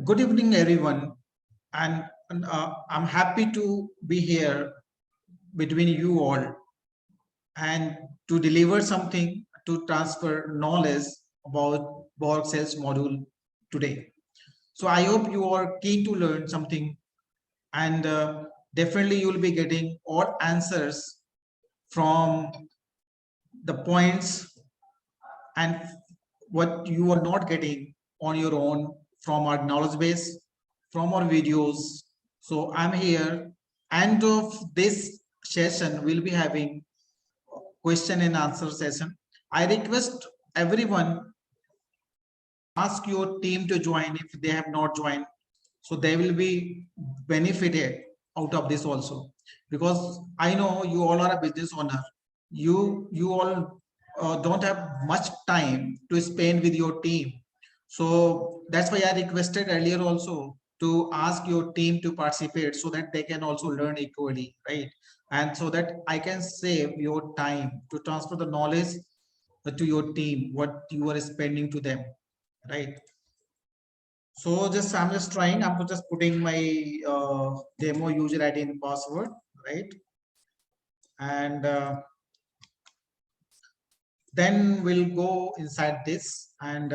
Good evening, everyone, and I'm happy to be here between you all and to deliver something to transfer knowledge about BORG Sales module today. So I hope you are keen to learn something, and definitely you will be getting all answers from the points and what you are not getting on your own from our knowledge base, from our videos. So I'm here. End of this session, we'll be having question and answer session. I request everyone ask your team to join if they have not joined. So they will be benefited out of this also, because I know you all are a business owner. You all don't have much time to spend with your team. So that's why I requested earlier also to ask your team to participate so that they can also learn equally, right? And so that I can save your time to transfer the knowledge to your team, what you are spending to them, right? So I'm just trying, I'm just putting my demo user ID and password, right? And then we'll go inside this and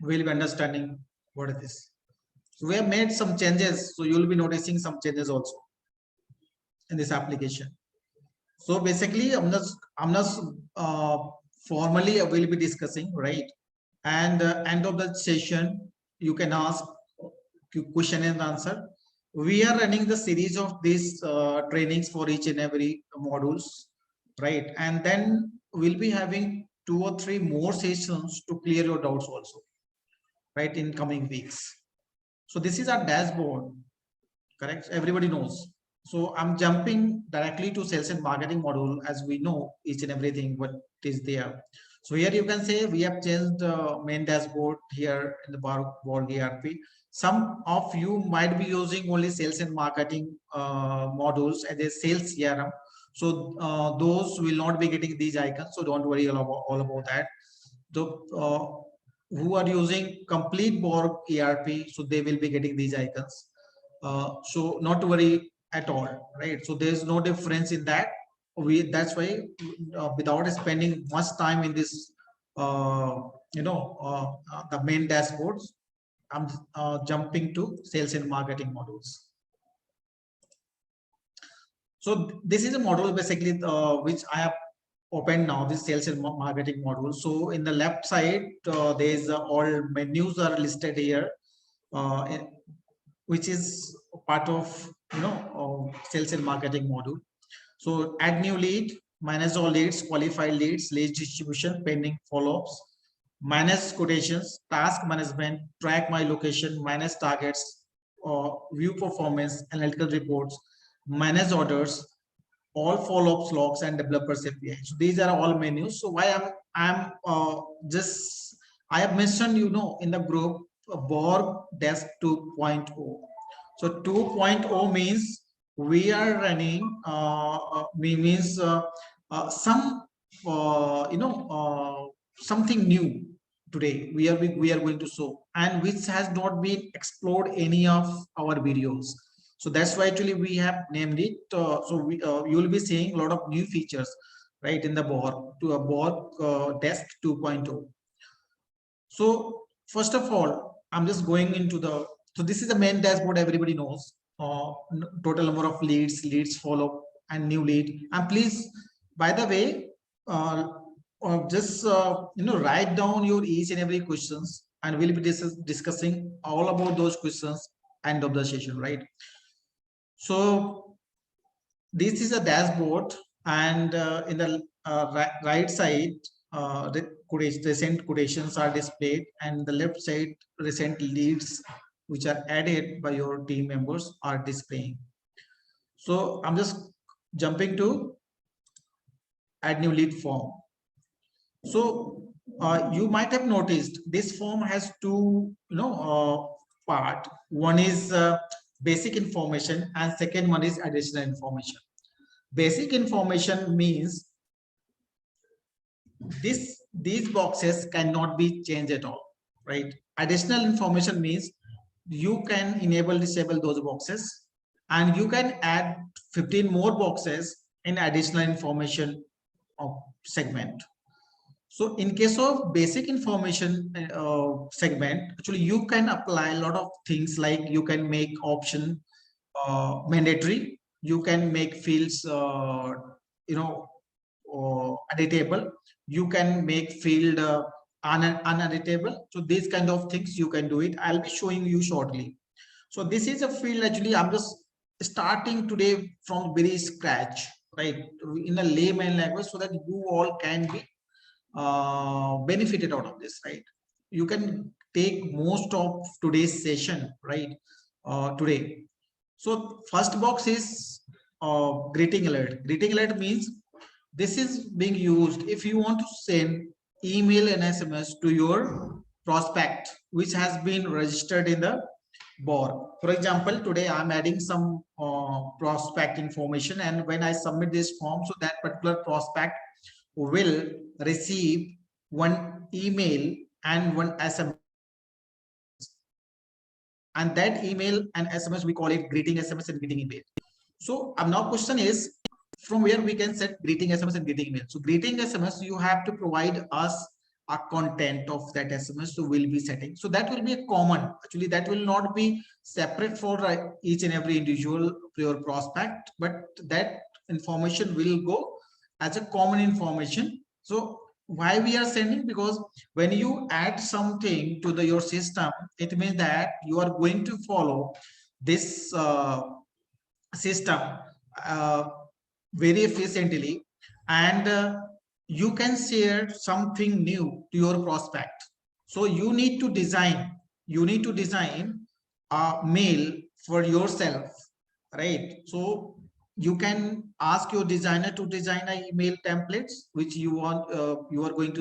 we'll be understanding what it is. So we have made some changes. So you'll be noticing some changes also in this application. So basically, I'm not formally I will be discussing, right? And end of the session, you can ask question and answer. We are running the series of these trainings for each and every modules, right? And then we'll be having 2 or 3 more sessions to clear your doubts also, right, in coming weeks. So this is our dashboard, correct? Everybody knows. So I'm jumping directly to sales and marketing module, as we know each and everything what is there. So here you can say we have changed the main dashboard here in the BORG ERP. Some of you might be using only sales and marketing modules as a sales CRM. So those will not be getting these icons. So don't worry all about that. The who are using complete BORG ERP, so they will be getting these icons. So not to worry at all, right? So there's no difference in that. That's why without spending much time in this, the main dashboards, I'm jumping to sales and marketing modules. So this is a module basically which I have opened now, this sales and marketing module. So in the left side, there is all menus are listed here, which is part of sales and marketing module. So add new lead, manage all leads, qualify leads, lead distribution, pending follow-ups, manage quotations, task management, track my location, manage targets, view performance, analytical reports, manage orders, all follow-ups logs, and developers API. So these are all menus. So why I'm just I have mentioned in the group BORG Desk 2.0. So 2.0 means we are running means some something new today we are going to show, and which has not been explored any of our videos. So that's why actually we have named it. You will be seeing a lot of new features, right, in the BORG to a BORG Desk 2.0. So first of all, I'm just going into the. So this is the main dashboard. Everybody knows. Total number of leads follow, and new lead. And please, by the way, just write down your each and every questions, and we'll be discussing all about those questions end of the session, right? So this is a dashboard, and in the right side, the recent quotations are displayed, and the left side, recent leads which are added by your team members are displaying. So I'm just jumping to add new lead form. So you might have noticed this form has two part. One is basic information, and second one is additional information. Basic information means these boxes cannot be changed at all. right? Additional information means you can enable, disable those boxes, and you can add 15 more boxes in additional information of segment. So in case of basic information segment, actually you can apply a lot of things, like you can make option mandatory, you can make fields you know editable, you can make field uneditable. So these kind of things you can do it. I'll be showing you shortly. So this is a field, actually I'm just starting today from very scratch, right, in a layman language, so that you all can be benefited out of this, right? You can take most of today's session, right, today. So first box is greeting alert. Greeting alert means this is being used if you want to send email and SMS to your prospect which has been registered in the BORG. For example, today I'm adding some prospect information, and when I submit this form, so that particular prospect will receive one email and one SMS, and that email and SMS we call it greeting SMS and greeting email. So now question is, from where we can set greeting SMS and greeting email? So greeting SMS, you have to provide us a content of that SMS, so we'll be setting. So that will be a common, actually that will not be separate for each and every individual your prospect, but that information will go as a common information. So why we are sending? Because when you add something to your system, it means that you are going to follow this system uh, very efficiently, and you can share something new to your prospect. So you need to design a mail for yourself, right? So you can ask your designer to design a email templates which you want, you want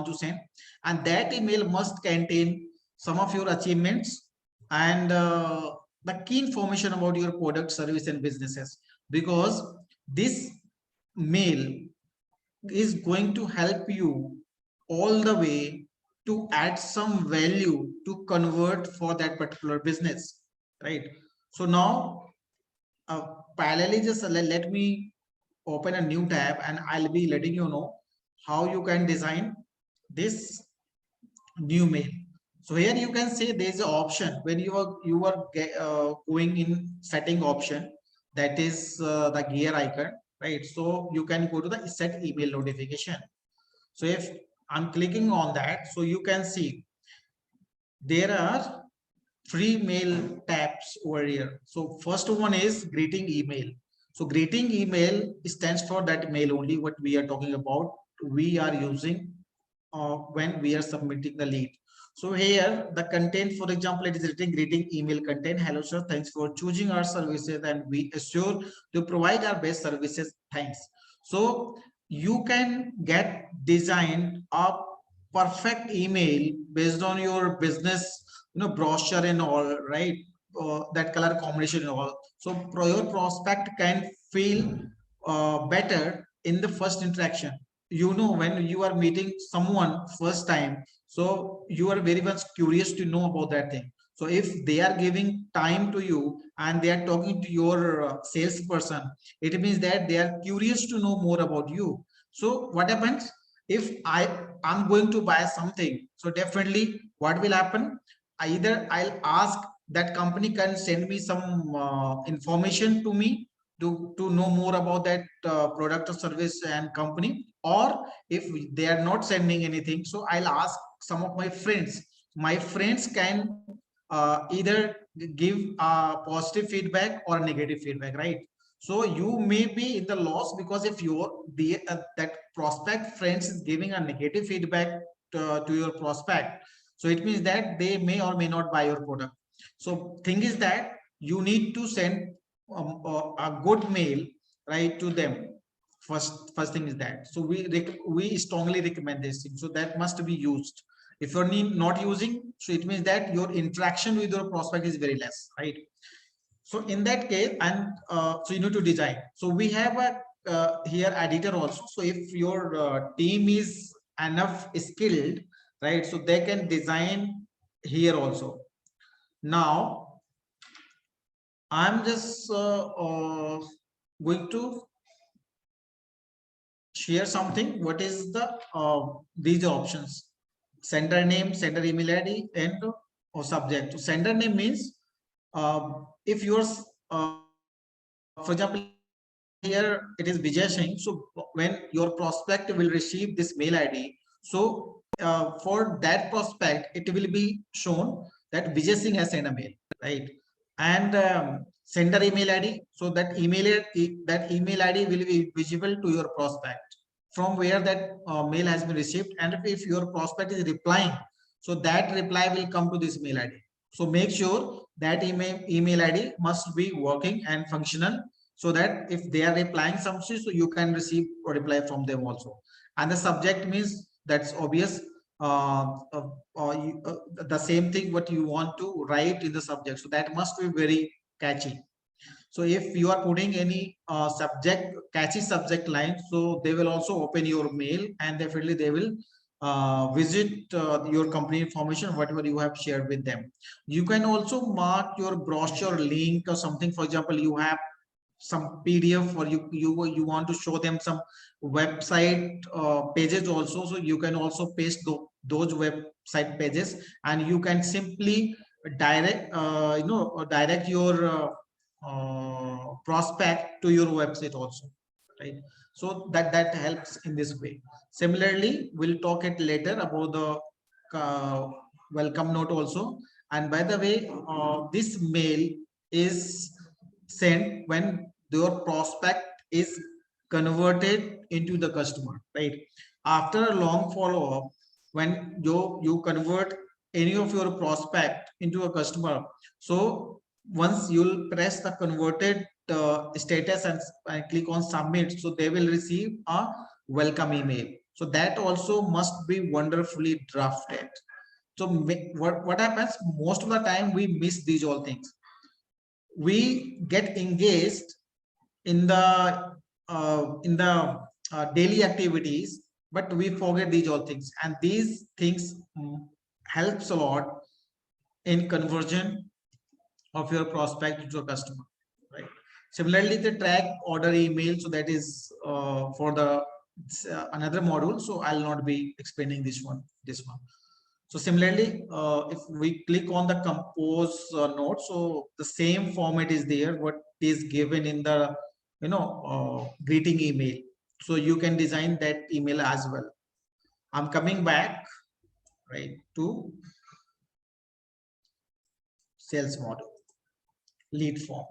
to send, and that email must contain some of your achievements and the key information about your product, service, and businesses, because this mail is going to help you all the way to add some value to convert for that particular business, right? So now parallelly, just let me open a new tab, and I'll be letting you know how you can design this new mail. So here you can say there's an option when you are going in setting option, that is the gear icon, right? So you can go to the set email notification. So if I'm clicking on that, so you can see there are three mail tabs over here. So first one is greeting email. So greeting email stands for that mail only what we are talking about. We are using when we are submitting the lead. So here the content, for example, it is written greeting email content. Hello sir, thanks for choosing our services, and we assure to provide our best services. Thanks. So you can get designed a perfect email based on your business, brochure and all, right? That color combination and all. So your prospect can feel better in the first interaction. When you are meeting someone first time, so you are very much curious to know about that thing. So if they are giving time to you and they are talking to your salesperson, it means that they are curious to know more about you. So what happens if I'm going to buy something? So definitely what will happen, either I'll ask that company can send me some information to me to know more about that product or service and company, or if they are not sending anything, so I'll ask some of my friends can either give positive feedback or negative feedback, right? So you may be in the loss, because if that prospect friends is giving a negative feedback to your prospect, so it means that they may or may not buy your product. So thing is that you need to send a good mail, right, to them. First thing is that, so we strongly recommend this thing, so that must be used. If you're not using, so it means that your interaction with your prospect is very less, right? So in that case, and so you need to design. So we have a here editor also. So if your team is enough skilled, right? So they can design here also. Now I'm just going to share something. What is the these options: sender name, sender email ID, and or subject. So sender name means if yours, for example, here it is Vijay Singh. So when your prospect will receive this mail ID, so for that prospect it will be shown that Vijay Singh has sent a mail, right? And sender email ID, so that email ID will be visible to your prospect from where that mail has been received. And if your prospect is replying, so that reply will come to this mail ID. So make sure that email ID must be working and functional, so that if they are replying something, so you can receive a reply from them also. And the subject means that's obvious. The same thing what you want to write in the subject, so that must be very catchy. So if you are putting any subject, catchy subject line, so they will also open your mail, and definitely they will visit your company information, whatever you have shared with them. You can also mark your brochure link or something. For example, you have some PDF, or you want to show them some website pages also, so you can also paste those website pages, and you can simply direct your prospect to your website also, right? So that helps in this way. Similarly, we'll talk it later about the uh, welcome note also. And by the way, this mail is sent when your prospect is converted into the customer, right? After a long follow-up, when you convert any of your prospect into a customer, so once you'll press the converted status and click on submit, so they will receive a welcome email. So that also must be wonderfully drafted. So what happens most of the time, we miss these all things. We get engaged in the daily activities, but we forget these all things, and these things helps a lot in conversion of your prospect to a customer, right? Similarly, the track order email, so that is for the another module, so I'll not be explaining this one. So similarly, if we click on the compose note, so the same format is there what is given in the greeting email. So you can design that email as well. I'm coming back, right, to sales model lead form.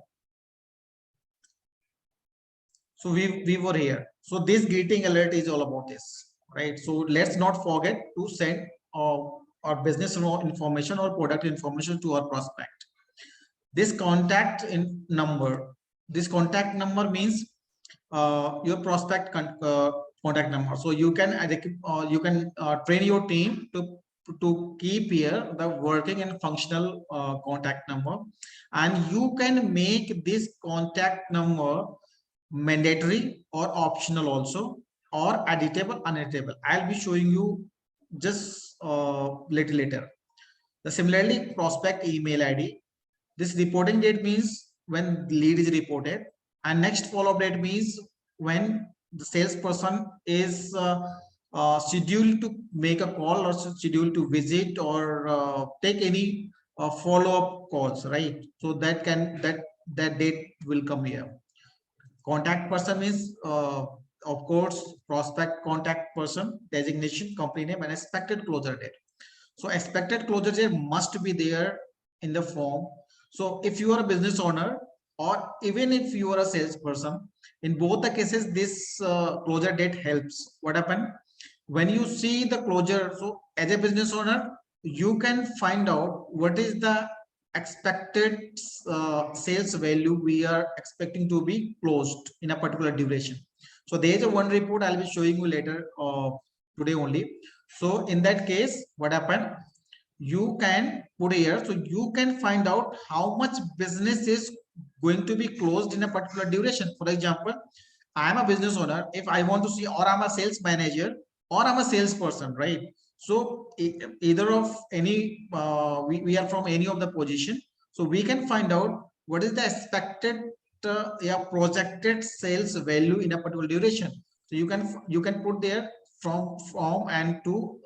So we were here. So this greeting alert is all about this, right? So let's not forget to send our business information or product information to our prospect. This number, this contact number means your prospect contact number. So you can train your team to keep here the working and functional contact number, and you can make this contact number mandatory or optional also, or editable, uneditable. I'll be showing you just little later. The similarly prospect email ID. This reporting date means when the lead is reported, and next follow-up date means when the salesperson is scheduled to make a call, or scheduled to visit, or take any follow-up calls, right? So that date will come here. Contact person is of course prospect contact person, designation, company name, and expected closure date. So expected closure date must be there in the form. So if you are a business owner, or even if you are a salesperson, in both the cases this closure date helps. What happened when you see the closure? So as a business owner, you can find out what is the expected sales value we are expecting to be closed in a particular duration. So there is a one report I'll be showing you later today only. So in that case, what happened, you can put here, so you can find out how much business is going to be closed in a particular duration. For example, I am a business owner. If I want to see, or I'm a sales manager, or I'm a salesperson, right? So either of any, we are from any of the position. So we can find out what is the expected yeah, projected sales value in a particular duration. So you can put there from and to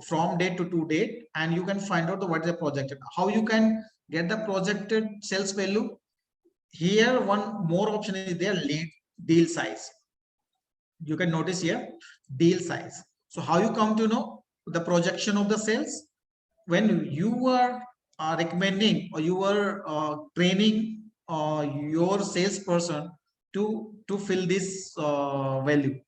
from date to date, and you can find out what is the projected. How you can get the projected sales value? Here one more option is there, lead deal size. You can notice here deal size. So how you come to know the projection of the sales? When you are recommending or you are training your salesperson to fill this value.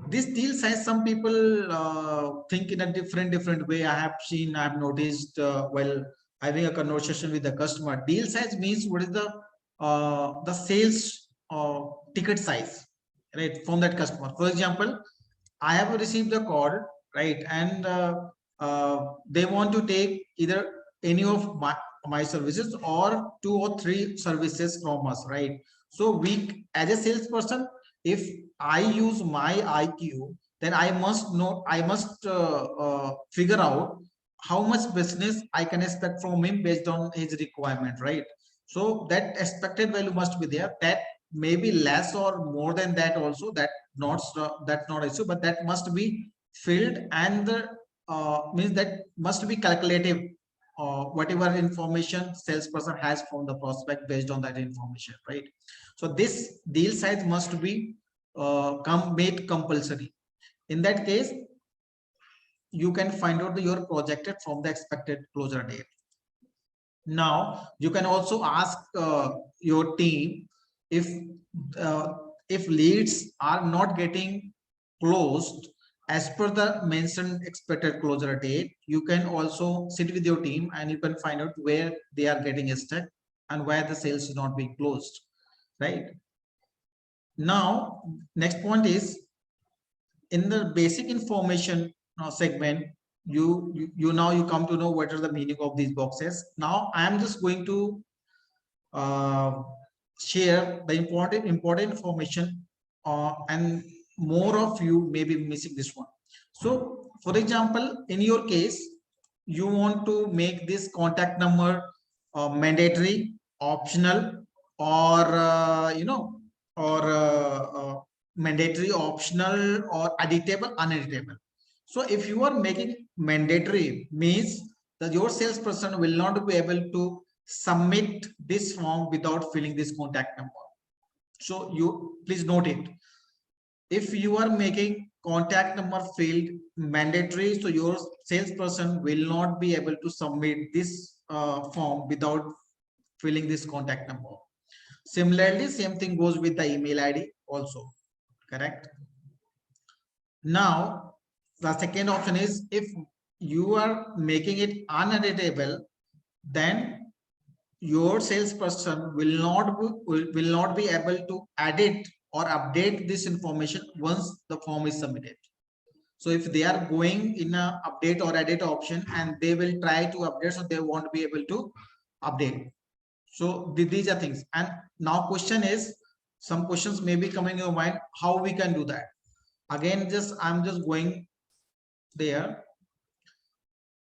This deal size, some people think in a different way. I have seen, I have noticed while having a conversation with the customer. Deal size means what is the sales ticket size, right, from that customer. For example, I have received a call, right, and they want to take either any of my services or 2 or 3 services from us, right? So we, as a salesperson, if I use my IQ, then I must know, I must figure out how much business I can expect from him based on his requirement, right? So that expected value must be there. That may be less or more than that also. That's not issue, but that must be filled, and the means that must be calculative. Whatever information salesperson has from the prospect based on that information, right? So this deal size must be made compulsory. In that case, you can find out your projected from the expected closure date. Now you can also ask your team if uh, if leads are not getting closed as per the mentioned expected closure date. You can also sit with your team and you can find out where they are getting stuck and where the sales is not being closed, right? Now next point is, in the basic information segment, you now you come to know what are the meaning of these boxes. Now I am just going to uh, share the important information, and more of you may be missing this one. So for example, in your case, you want to make this contact number mandatory, optional, or or mandatory, optional, or editable, uneditable. So if you are making mandatory, means that your salesperson will not be able to submit this form without filling this contact number. So you please note it. If you are making contact number field mandatory, so your salesperson will not be able to submit this form without filling this contact number. Similarly, same thing goes with the email ID also, correct? Now the second option is, if you are making it uneditable, then your salesperson will not be able to edit or update this information once the form is submitted. So if they are going in a update or edit option and they will try to update, so they won't be able to update. So these are things. And now question is, some questions may be coming in your mind, how we can do that? Again, I'm just going there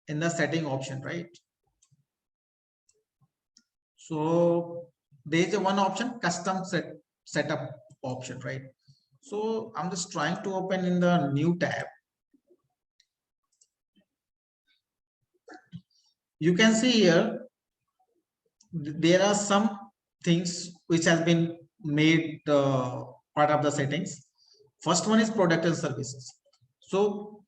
in the setting option, right? So there is a one option, custom setup option, right? So I'm just trying to open in the new tab. You can see here there are some things which has been made part of the settings. First one is product and services. So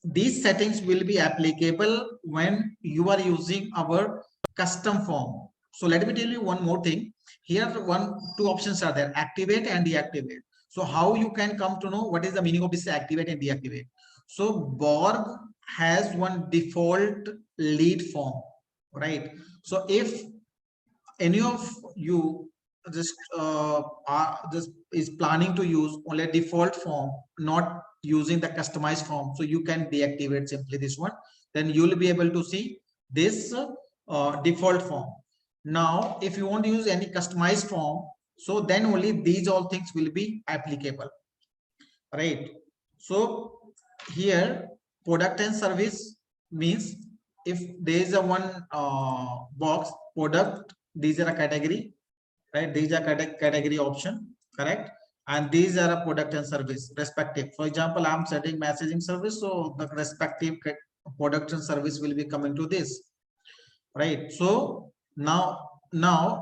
these settings will be applicable when you are using our custom form. So let me tell you one more thing. Here two options are there, activate and deactivate. So how you can come to know what is the meaning of this activate and deactivate? So BORG has one default lead form, right? So if any of you just is planning to use only a default form, not using the customized form, so you can deactivate simply this one. Then you will be able to see this default form. Now if you want to use any customized form, so then only these all things will be applicable. right? So here product and service means if there is a one box product, these are a category, right? These are category option, correct? And these are a product and service respective. For example, I'm setting messaging service, so the respective product and service will be coming to this, right? So now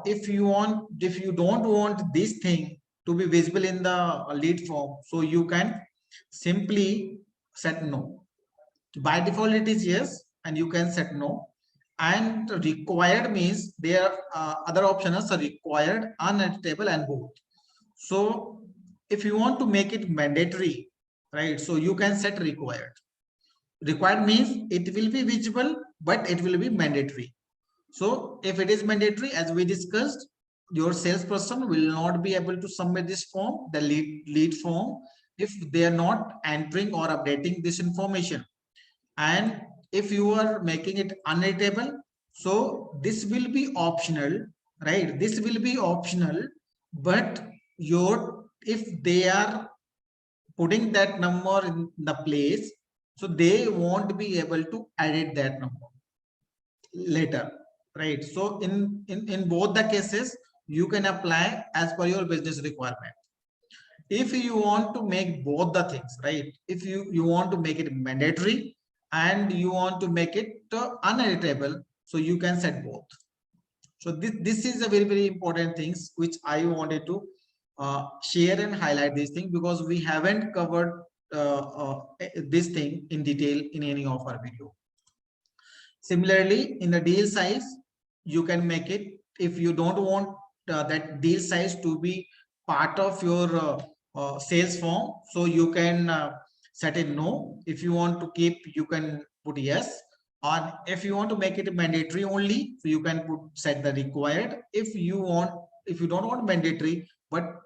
if you want, if you don't want this thing to be visible in the lead form, so you can simply set no. By default it is yes, and you can set no. And required means there other options are required, uneditable, and both. So if you want to make it mandatory, right, so you can set required. Required means it will be visible, but it will be mandatory. So if it is mandatory, as we discussed, your salesperson will not be able to submit this form, the lead form, if they are not entering or updating this information. And if you are making it uneditable, so this will be optional, right? This will be optional, but your, if they are putting that number in the place, so they won't be able to edit that number later, right? So in both the cases, you can apply as per your business requirement. If you want to make both the things, right, if you want to make it mandatory and you want to make it uneditable, so you can set both. So this is a very important things which I wanted to share and highlight this thing, because we haven't covered this thing in detail in any of our video. Similarly, in the deal size, you can make it, if you don't want that deal size to be part of your sales form, so you can set a no. If you want to keep, you can put yes. Or if you want to make it mandatory only, so you can put set the required. If you want, if you don't want mandatory, but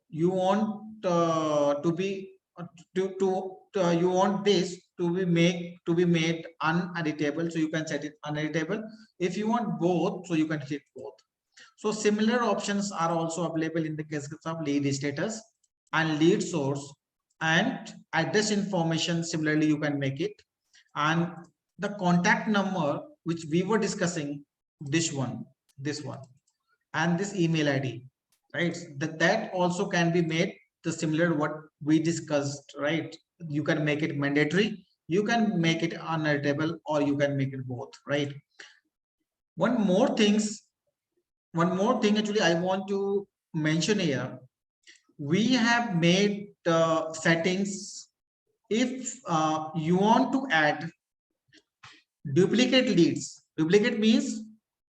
you want to be you want this to be made uneditable, so you can set it uneditable. If you want both, so you can hit both. So similar options are also available in the case of lead status and lead source, and address information. Similarly, you can make it, and the contact number which we were discussing, this one, and this email ID, right? That also can be made the similar what we discussed, right? You can make it mandatory, you can make it uneditable, or you can make it both, right? One more thing actually I want to mention here. We have made settings. If you want to add duplicate leads, duplicate means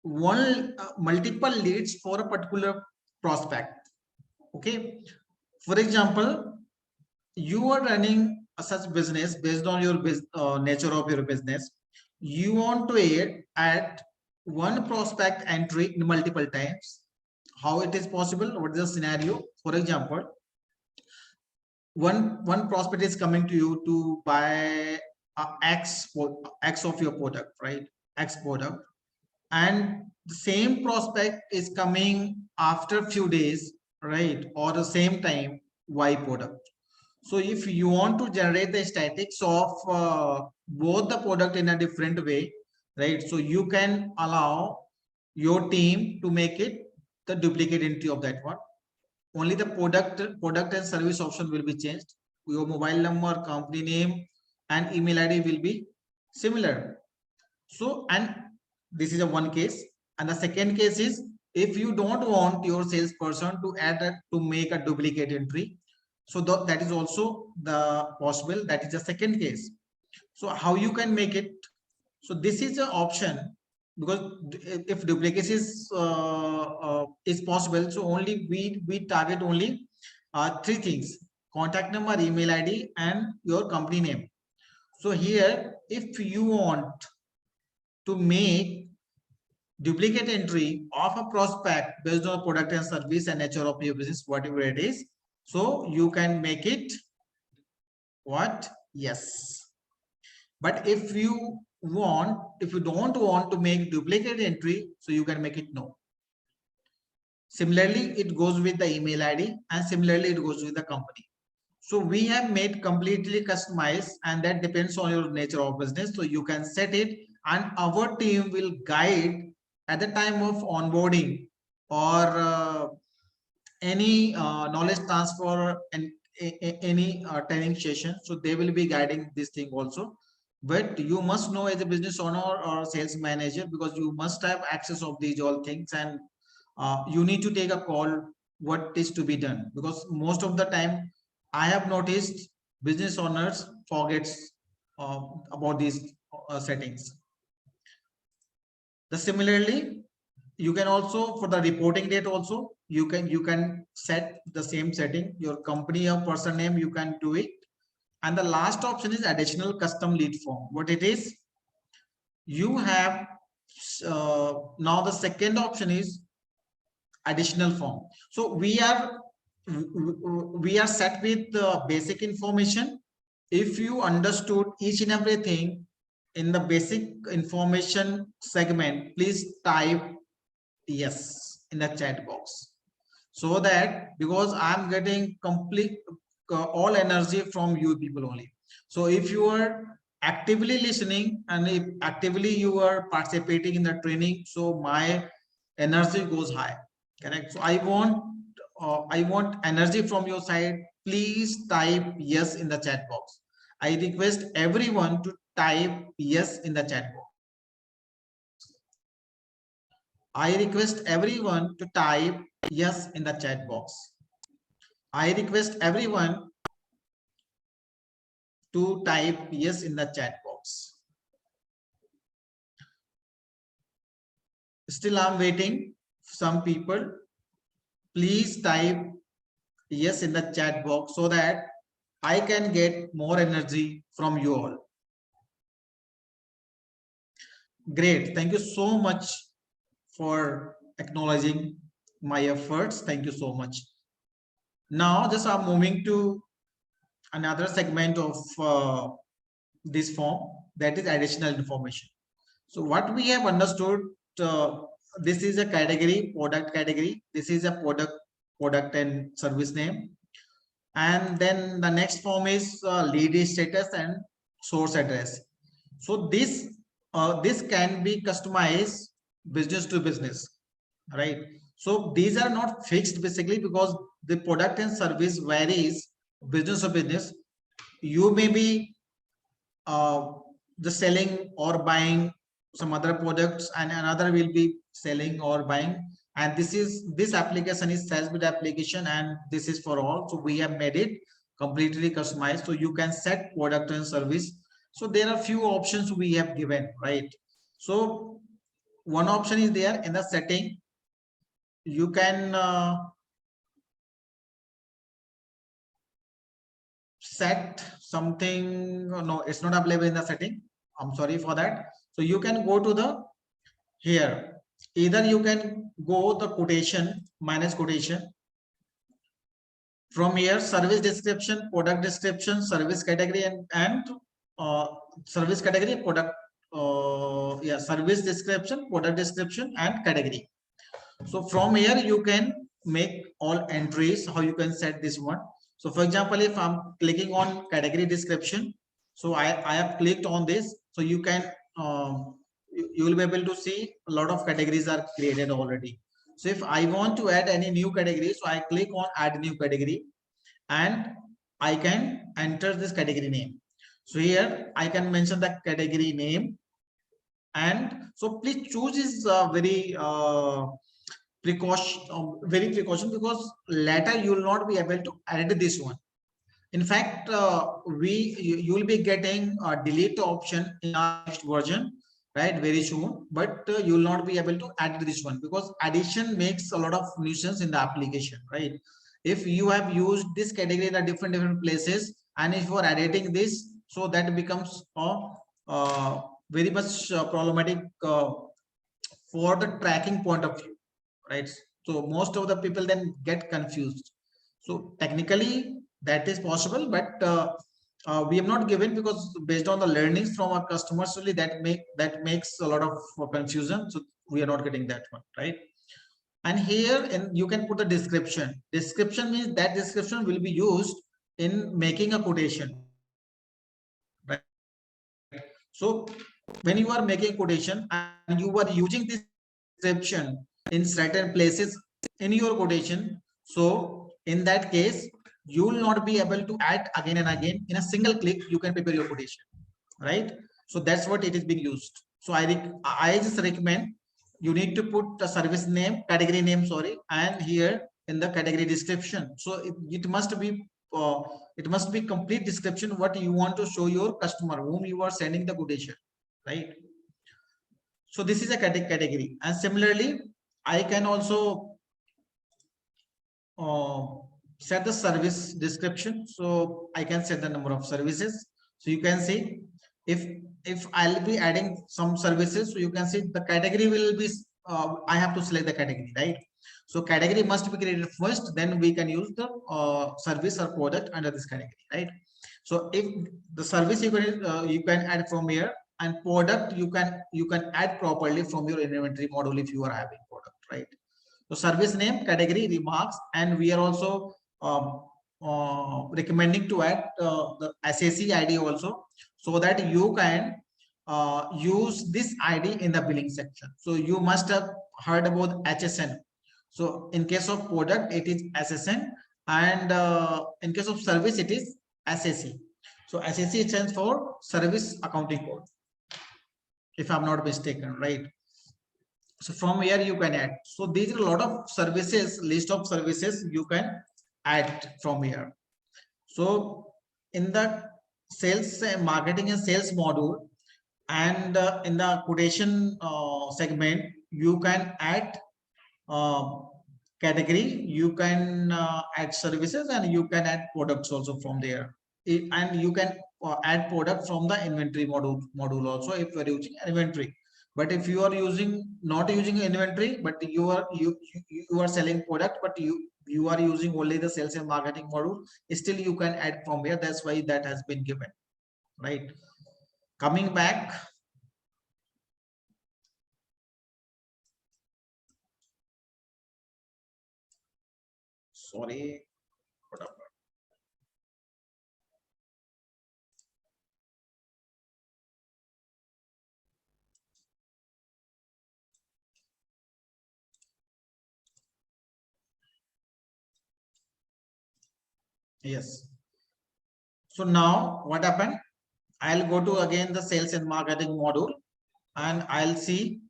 one multiple leads for a particular prospect. Okay, for example, you are running a such business based on your nature of your business. You want to add one prospect entry in multiple times. How it is possible? What is the scenario? For example, one prospect is coming to you to buy X of your product, right? X product, and the same prospect is coming after a few days, right, or the same time, Y product. So if you want to generate the statics of both the product in a different way, right, so you can allow your team to make it the duplicate entry of that one. Only the product and service option will be changed. Your mobile number, company name, and email ID will be similar. So, and this is a one case, and the second case is if you don't want your salesperson to to make a duplicate entry, so that is also the possible. That is the second case. So how you can make it? So this is an option, because if duplicacy is possible, so only we target only three things: contact number, email ID, and your company name. So here, if you want to make duplicate entry of a prospect based on product and service and nature of your business, whatever it is, so you can make it what? Yes. But if you don't want to make duplicate entry, so you can make it no. Similarly, it goes with the email ID, and similarly it goes with the company. So we have made completely customized, and that depends on your nature of business. So you can set it, and our team will guide at the time of onboarding or any knowledge transfer and any training session. So they will be guiding this thing also. But you must know as a business owner or sales manager, because you must have access of these all things, and you need to take a call what is to be done, because most of the time I have noticed business owners forgets about these settings. The similarly, you can also, for the reporting date also, you can set the same setting, your company or person name, you can do it. And the last option is additional custom lead form. What it is, you have now the second option is additional form. So we are set with the basic information. If you understood each and everything in the basic information segment, please type yes in the chat box, so that, because I'm getting complete all energy from you people only. So if you are actively listening and if actively you are participating in the training, so my energy goes high. Correct. So I want energy from your side. Please type yes in the chat box. I request everyone to type yes in the chat box. I request everyone to type yes in the chat box. I request everyone to type yes in the chat box. Still, I'm waiting. Some people, please type yes in the chat box so that I can get more energy from you all. Great. Thank you so much for acknowledging my efforts. Thank you so much. Now, just I'm moving to another segment of this form, that is additional information. So what we have understood, uh, this is a category, product category. This is a product and service name. And then the next form is lead status and source address. So this can be customized business to business, right? So these are not fixed basically, because the product and service varies business to business. You may be uh, the selling or buying some other products, and another will be selling or buying, and this application is sales bid application, and this is for all. So we have made it completely customized, so you can set product and service. So there are few options we have given, right? So one option is there in the setting. You can set something. No, it's not available in the setting. I'm sorry for that. So you can go to the here. Either you can go the quotation, minus quotation. From here, service description, product description, service category, and service category, product, yeah, service description, product description, and category. So from here you can make all entries. How you can set this one? So for example, if I'm clicking on category description, so I have clicked on this. So you can you will be able to see a lot of categories are created already. So if I want to add any new category, so I click on add new category, and I can enter this category name. So here I can mention the category name, and so please choose is very precaution, because later you will not be able to edit this one. In fact, you will be getting a delete option in our next version, right, very soon, but you will not be able to add this one, because addition makes a lot of nuisance in the application, right? If you have used this category in a different places, and if you are editing this, so that becomes very much problematic for the tracking point of view, right? So most of the people then get confused. So technically that is possible, but we have not given, because based on the learnings from our customers only, that makes a lot of confusion. So we are not getting that one, right? And here, and you can put the description. Description means that description will be used in making a quotation, right? So when you are making quotation and you are using this description in certain places in your quotation, so in that case you will not be able to add again and again. In a single click you can prepare your quotation, right? So that's what it is being used. So I just recommend you need to put the service name, category name, sorry, and here in the category description. So uh, it must be complete description what you want to show your customer whom you are sending the quotation, right? So this is a category, and similarly I can also uh, set the service description. So I can set the number of services. So you can see if I'll be adding some services, so you can see the category will be I have to select the category, right? So category must be created first, then we can use the service or product under this category, right? So if the service you can add from here, and product you can add properly from your inventory module if you are having product, right? So service name, category, remarks, and we are also recommending to add the SAC ID also, so that you can use this ID in the billing section. So you must have heard about HSN. So in case of product, it is SSN, and in case of service, it is SAC. So SAC stands for Service Accounting Code, if I'm not mistaken, right? So from here you can add. So these are a lot of services, list of services you can add from here. So in the sales marketing and sales module, and in the quotation segment, you can add uh, category, you can add services, and you can add products also from there. And you can add product from the inventory module also if you are using inventory. But if you are not using inventory, but you are selling product, but you are using only the sales and marketing module, still you can add from here. That's why that has been given, right? Coming back, sorry, yes. So now what happened? I'll go to again the sales and marketing module, and I'll see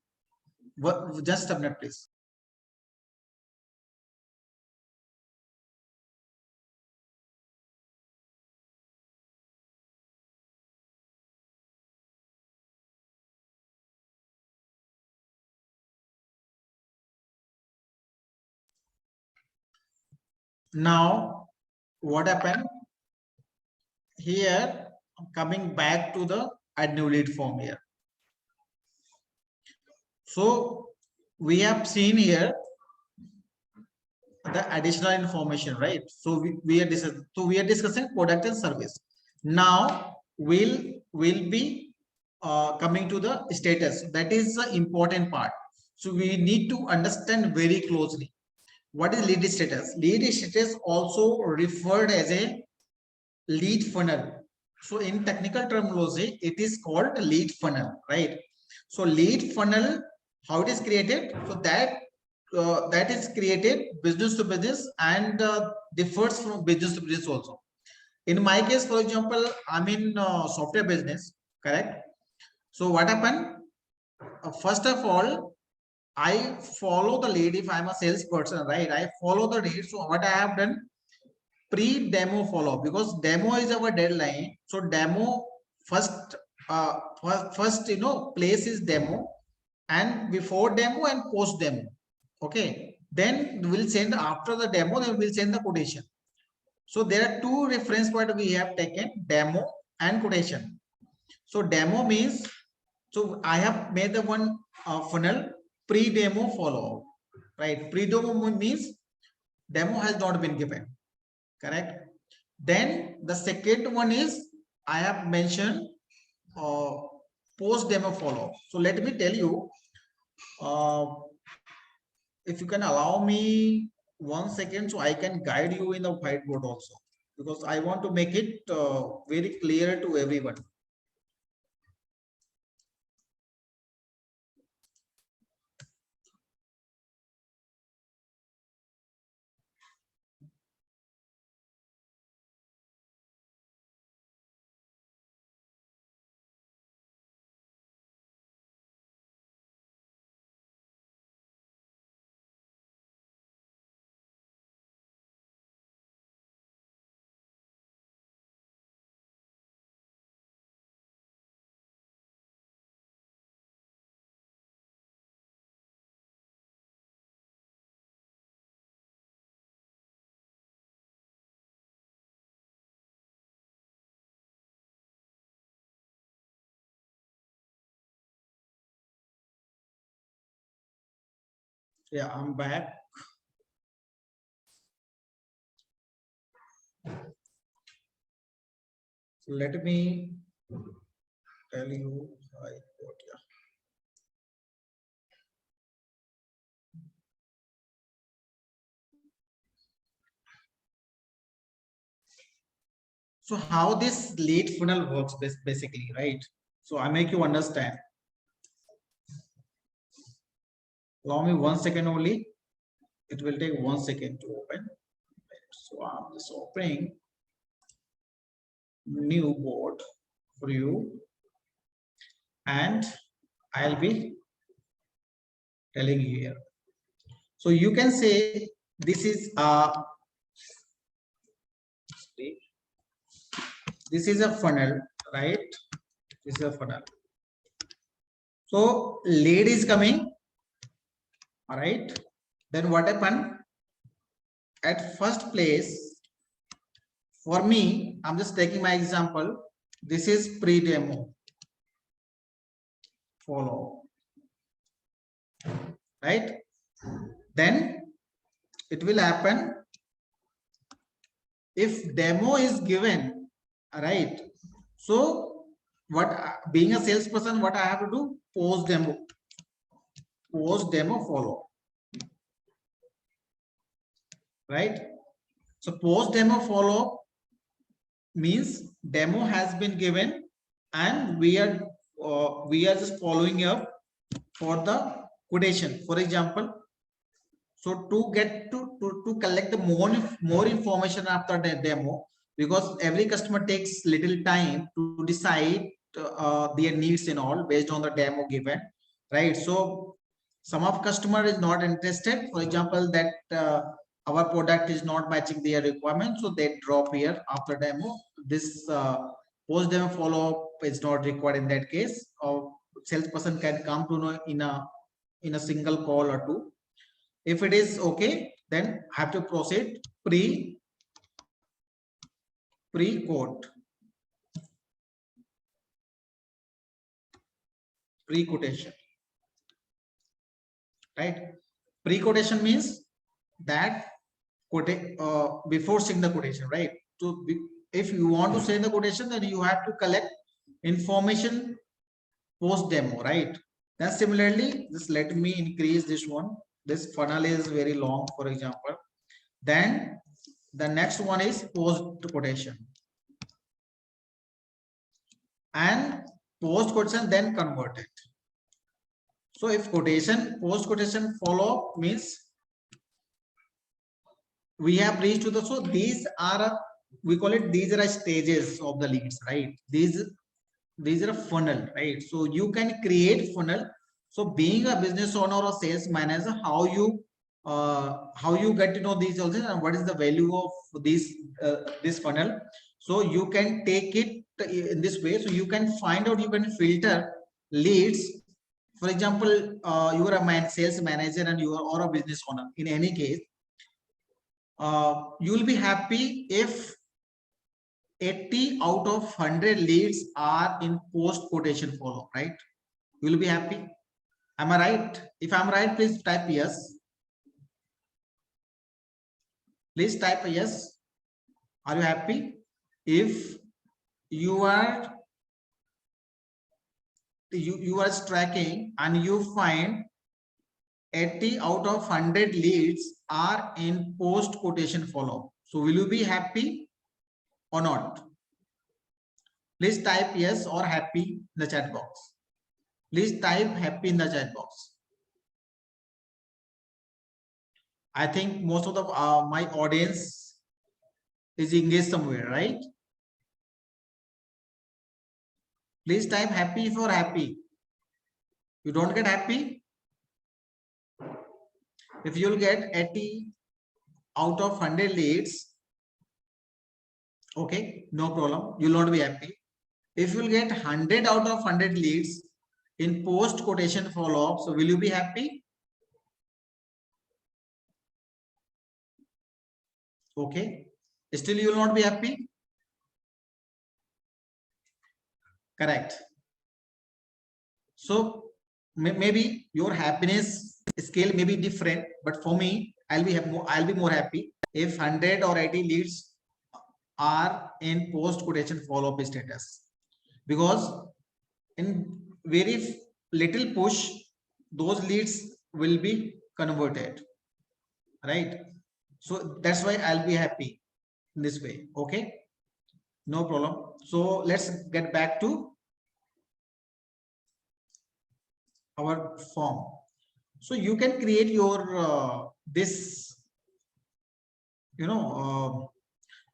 what, just a minute, please. Now, what happened here? Coming back to the add new lead form here. So we have seen here the additional information, right? So we are discussing product and service. Now we'll be coming to the status. That is the important part. So we need to understand very closely what is lead status. Lead status also referred as a lead funnel. So in technical terminology, it is called lead funnel, right? So lead funnel, how it is created? So that is created business to business, and differs from business to business also. In my case, for example, I'm in software business, correct? So what happened? First of all, I follow the lead. If I'm a salesperson, right? I follow the lead. So what I have done, pre-demo follow, because demo is our deadline. So demo first, first place is demo, and before demo and post demo. Okay, then we'll send after the demo. Then we'll send the quotation. So there are two reference point we have taken: demo and quotation. So demo means, so I have made the one funnel pre-demo follow, right? Pre-demo means demo has not been given, correct? Then the second one is I have mentioned uh, post demo follow. So let me tell you, uh, if you can allow me 1 second, so I can guide you in the whiteboard also. because I want to make it very clear to everyone. Yeah, I'm back. So let me tell you. Yeah. So how this lead funnel works basically, right? So I make you understand. Allow me 1 second only. It will take 1 second to open. So I'm just opening new board for you, and I'll be telling you here. So you can say this is a funnel, right? This is a funnel. So lead is coming, all right? Then what happened? At first place, for me, I'm just taking my example. This is pre-demo. Follow, right? Then it will happen if demo is given, right? So what, being a salesperson, what I have to do? Post demo follow, right? So post demo follow means demo has been given and we are just following up for the quotation. For example, so to get to collect the more information after the demo, because every customer takes little time to decide their needs and all based on the demo given, right? So some of customer is not interested, for example, that our product is not matching their requirements, so they drop here after demo. This post demo follow up is not required in that case, or salesperson can come to know in a single call or two. If it is okay, then have to proceed pre-quote, pre-quotation, right? Pre-quotation means that before seeing the quotation, right? So if you want to send the quotation, then you have to collect information post demo, right? Then similarly, just let me increase this one. This funnel is very long, for example. Then the next one is post quotation, and post quotation then convert it. So if quotation, post quotation follow means we have reached to the, so these are, we call it, these are stages of the leads, right? These are a funnel, right? So you can create funnel. So being a business owner or sales manager, how you get to know these also, and what is the value of this funnel. So you can take it in this way. So you can find out, you can filter leads. For example, you are a sales manager and you are, or a business owner. In any case, you will be happy if 80 out of 100 leads are in post quotation follow, right? You will be happy. Am I right? If I'm right, please type yes. Please type yes. Are you happy? If you are tracking and you find 80 out of 100 leads are in post quotation follow, so will you be happy? or not? Please type yes or happy in the chat box. Please type happy in the chat box. I think most of the my audience is engaged somewhere, right? Please type happy if you're happy. You don't get happy? If you'll get 80 out of 100 leads, okay, no problem. You'll not be happy. If you'll get 100 out of 100 leads in post quotation follow-up, so will you be happy? Okay. Still you will not be happy? Correct. So maybe your happiness scale may be different, but for me, I'll be more happy if 100 or 80 leads are in post quotation follow-up status, because in very little push, those leads will be converted, right? So that's why I'll be happy in this way. Okay, no problem. So let's get back to our form. So you can create your this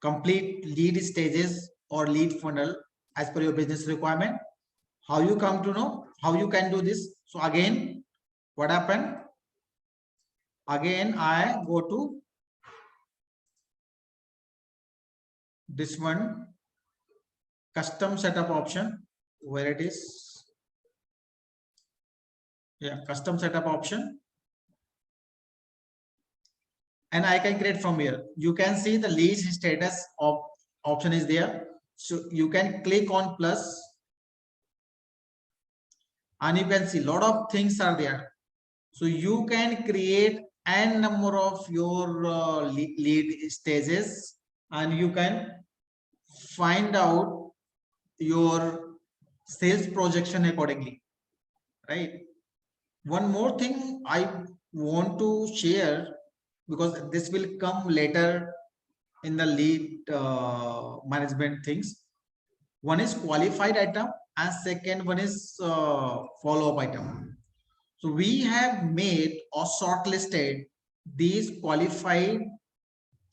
complete lead stages or lead funnel as per your business requirement. How you come to know how you can do this? So again, what happened? Again, I go to this one, custom setup option, where it is. Yeah, custom setup option. And I can create from here. You can see the lead status of option is there. So you can click on plus and you can see a lot of things are there. So you can create n number of your lead stages and you can find out your sales projection accordingly, right? One more thing I want to share, because this will come later in the lead management things. One is qualified item and second one is follow-up item. So we have made or shortlisted these qualified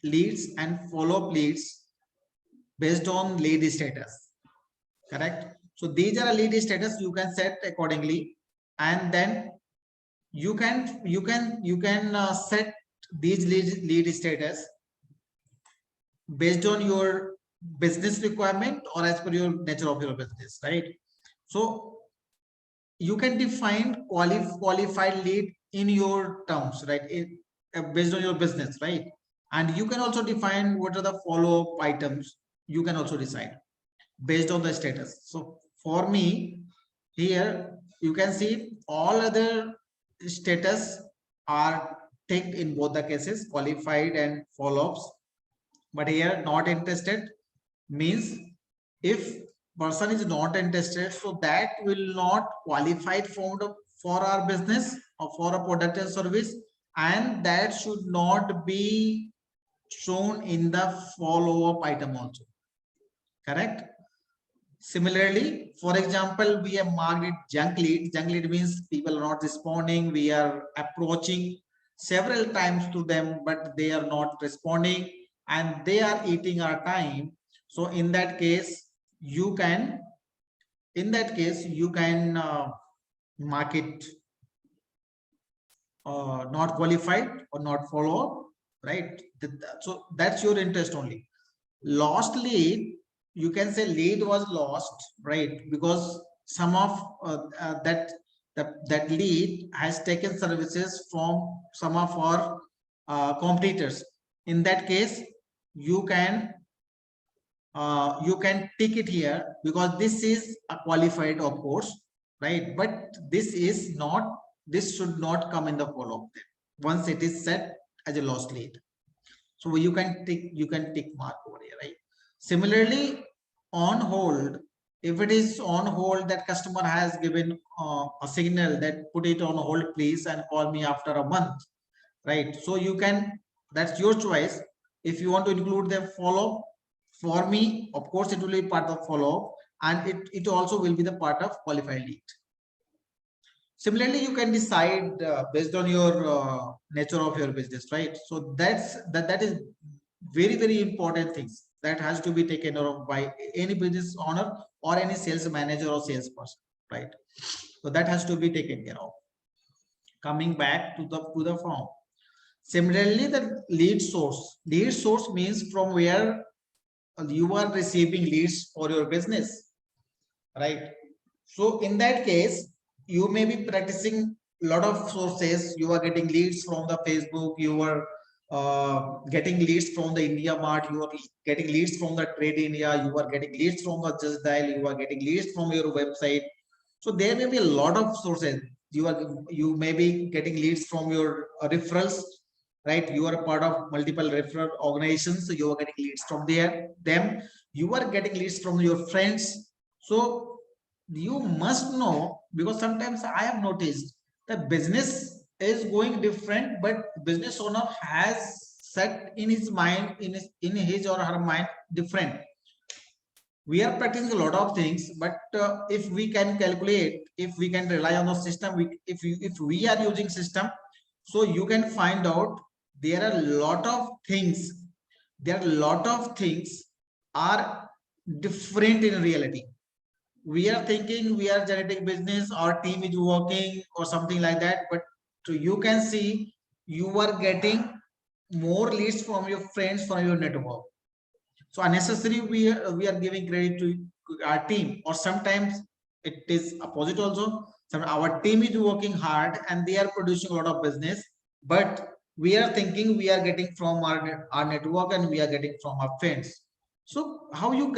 leads and follow-up leads based on lead status, correct? So these are lead status you can set accordingly, and then you can set these lead status based on your business requirement or as per your nature of your business, right? So you can define qualified lead in your terms, right? Based on your business, right? And you can also define what are the follow-up items you can also decide based on the status. So for me here, you can see all other status are ticked in both the cases, qualified and follow-ups. But here not interested means if person is not interested, so that will not qualify for our business or for a product and service, and that should not be shown in the follow-up item also, correct? Similarly, for example, we have marked it junk lead. Junk lead means people are not responding. We are approaching several times to them, but they are not responding and they are eating our time. So in that case, you can mark it not qualified or not follow up, right? So that's your interest only. Lost lead, you can say lead was lost, right? Because some of that lead has taken services from some of our competitors. In that case, you can tick it here because this is a qualified, of course, right? But this should not come in the follow-up once it is set as a lost lead. So you can tick mark over here, right? Similarly, on hold, if it is on hold, that customer has given a signal that put it on hold please and call me after a month, right? So you can, that's your choice. If you want to include the follow, For me, of course, it will be part of follow-up, and it also will be the part of qualified lead. Similarly, you can decide based on your nature of your business, right? So that is very important things that has to be taken care of by any business owner or any sales manager or salesperson, right? So that has to be taken care of. Coming back to the form. Similarly, the lead source. Lead source means from where you are receiving leads for your business, right? So in that case, you may be practicing a lot of sources. You are getting leads from the Facebook, you are getting leads from the India Mart, you are getting leads from the Trade India, you are getting leads from the Just Dial, you are getting leads from your website. So there may be a lot of sources. You may be getting leads from your referrals, right? You are a part of multiple referral organizations, so you are getting leads from them. You are getting leads from your friends. So you must know, because sometimes I have noticed that business is going different, but business owner has set in his mind, in his or her mind, different. We are practicing a lot of things, but if we can calculate, if we can rely on the system, if we are using system, so you can find out there are a lot of things, are different in reality. We are thinking we are generating business, our team is working or something like that, but you can see you are getting more leads from your friends, from your network. So unnecessary we are giving credit to our team, or sometimes it is opposite also. So our team is working hard and they are producing a lot of business, but we are thinking we are getting from our network and we are getting from our friends. So how you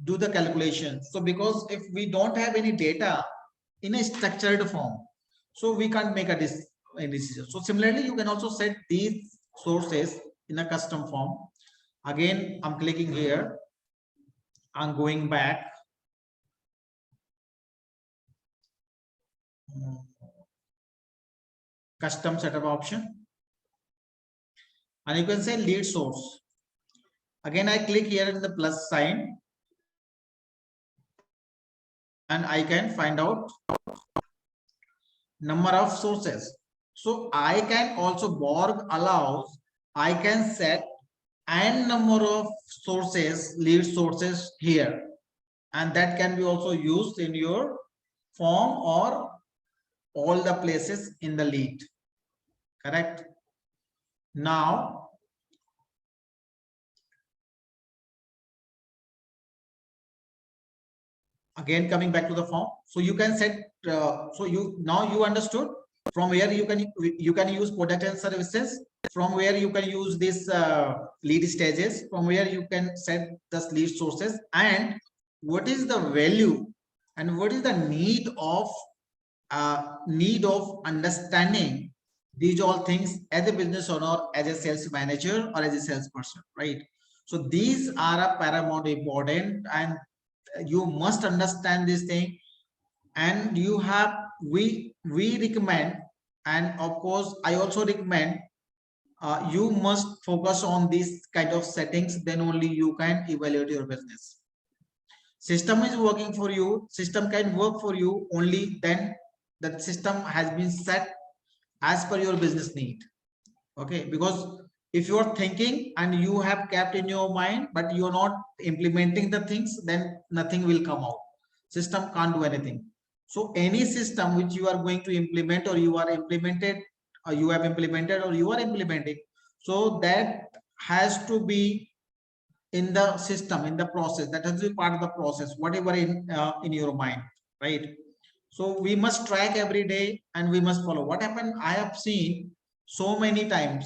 do the calculation? So because if we don't have any data in a structured form, so we can't make a decision. So similarly, you can also set these sources in a custom form. Again, I'm clicking here. I'm going back. Custom setup option. And you can say lead source. Again, I click here in the plus sign. And I can find out number of sources. So I can also, BORG allows, I can set n number of sources, lead sources here. And that can be also used in your form or all the places in the lead. Correct? Now, again coming back to the form, so you can set so you understood from where you can use product and services, from where you can use this lead stages, from where you can set the lead sources, and what is the value and what is the need of understanding these all things as a business owner, as a sales manager, or as a salesperson, right? So these are a paramount important, and you must understand this thing. And you have we recommend, and of course I also recommend, you must focus on these kind of settings, then only you can evaluate your business. System is working for you, system can work for you only then that system has been set as per your business need. Okay, because if you are thinking and you have kept in your mind but you are not implementing the things, then nothing will come out. System can't do anything. So any system which you are going to implement, or you are implemented, or you have implemented, or you are implementing, so that has to be in the system, in the process, that has to be part of the process, whatever in your mind, right? So we must track every day and we must follow. What happened, I have seen so many times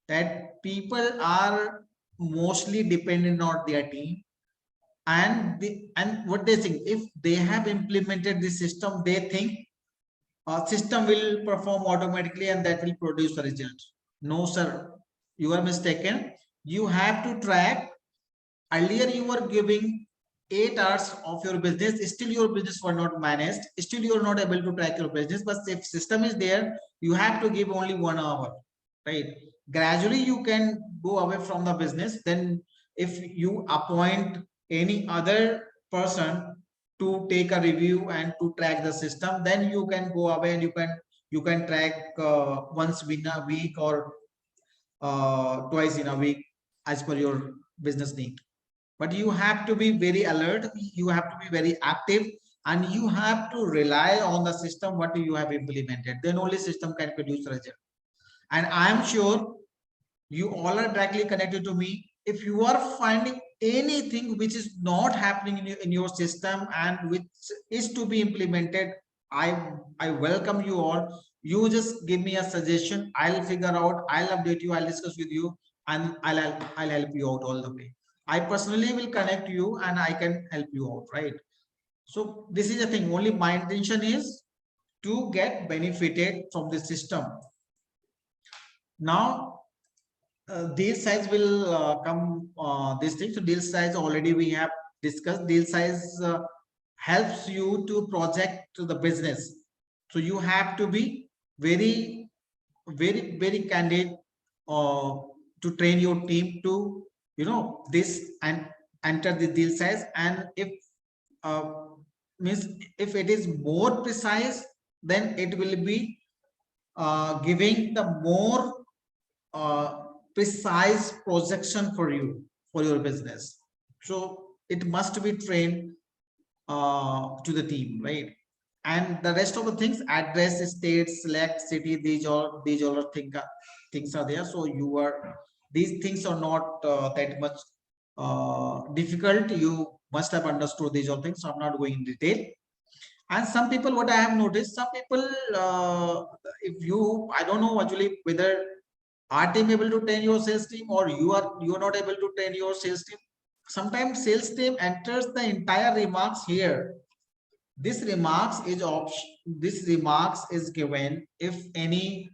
that people are mostly dependent on their team, and what they think, if they have implemented the system, they think a system will perform automatically and that will produce the result. No sir, you are mistaken. You have to track. Earlier you were giving 8 hours of your business, still your business were not managed, still you are not able to track your business. But if system is there, you have to give only 1 hour, right? Gradually you can go away from the business. Then if you appoint any other person to take a review and to track the system, then you can go away and you can track once in a week or twice in a week as per your business need. But you have to be very alert, you have to be very active, and you have to rely on the system what you have implemented. Then only system can produce result. And I am sure you all are directly connected to me. If you are finding anything which is not happening in your system and which is to be implemented, I welcome you all. You just give me a suggestion, I'll figure out, I'll update you, I'll discuss with you, and I'll help you out all the way. I personally will connect you and I can help you out, right? So this is the thing, only my intention is to get benefited from the system. Now deal size will come this thing. So deal size already we have discussed. Deal size helps you to project to the business. So you have to be very candid to train your team to this and enter the deal size. And if uh, means if it is more precise, then it will be giving the more precise projection for you for your business. So it must be trained to the team, right? And the rest of the things, address, state, select, city, these all are things are there. So you are, these things are not that much difficult. You must have understood these all things, so I'm not going in detail. And some people, what I have noticed, some people if you, I don't know actually whether are team able to train your sales team or you are not able to train your sales team. Sometimes sales team enters the entire remarks here. This remarks is given if any,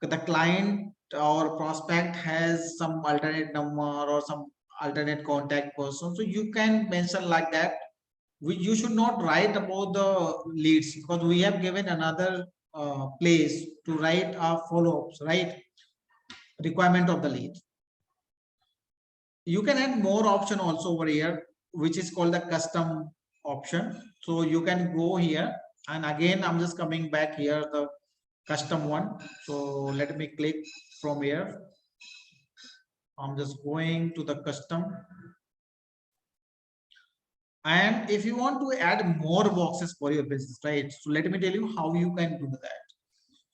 the client or prospect has some alternate number or some alternate contact person, so you can mention like that. You should not write about the leads, because we have given another place to write our follow-ups, right? Requirement of the lead. You can add more option also over here, which is called the custom option. So you can go here, and again I'm just coming back here, the custom one. So let me click from here. I'm just going to the custom. And if you want to add more boxes for your business, right? So let me tell you how you can do that.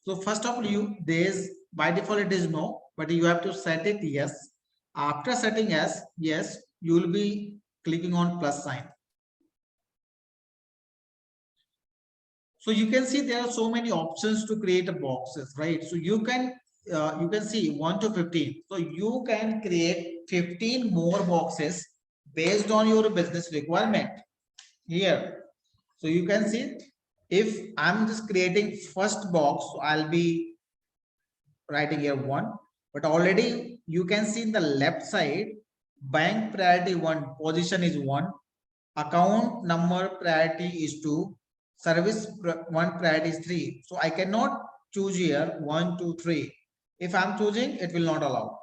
So first of all, there's by default it is no, but you have to set it yes. After setting yes, you will be clicking on plus sign. So you can see there are so many options to create a boxes, right? So you can see 1 to 15. So you can create 15 more boxes based on your business requirement here. So you can see, if I'm just creating first box, so I'll be writing here 1, but already you can see in the left side, bank priority 1, position is 1, account number priority is 2, service 1 priority is 3. So I cannot choose here 1, 2, 3. If I'm choosing, it will not allow.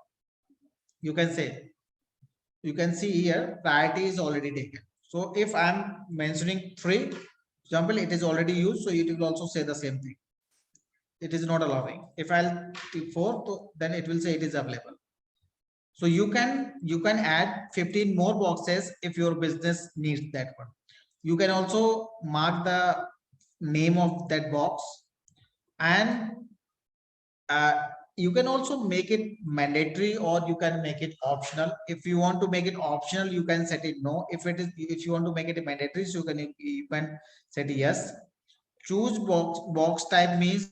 You can see here priority is already taken. So if I'm mentioning 3, example, it is already used, so it will also say the same thing. It is not allowing. If I'll click 4, then it will say it is available. So you can add 15 more boxes if your business needs that one. You can also mark the name of that box, and you can also make it mandatory or you can make it optional. If you want to make it optional, you can set it no. If you want to make it mandatory, so you can set yes. Choose box type means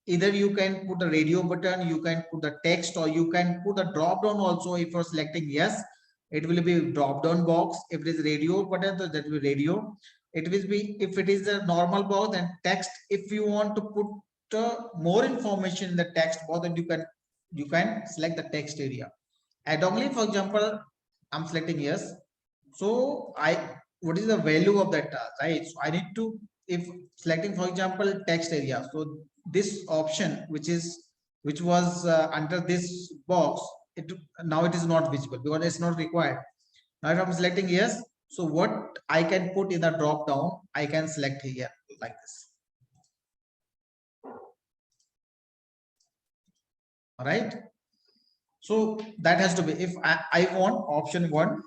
either you can put a radio button, you can put the text, or you can put a drop down also. If you're selecting yes, it will be drop down box. If it is radio button, so that will be radio. It will be, if it is a normal box, then text. If you want to put more information in the text box, then you can select the text area. Add-only, for example, I'm selecting yes. So what is the value of that task, right? So I need to, if selecting, for example, text area, so this option which was under this box, now it is not visible because it's not required. Now if I'm selecting yes, so what I can put in the drop down, I can select here like this. All right. So that has to be, if I want option one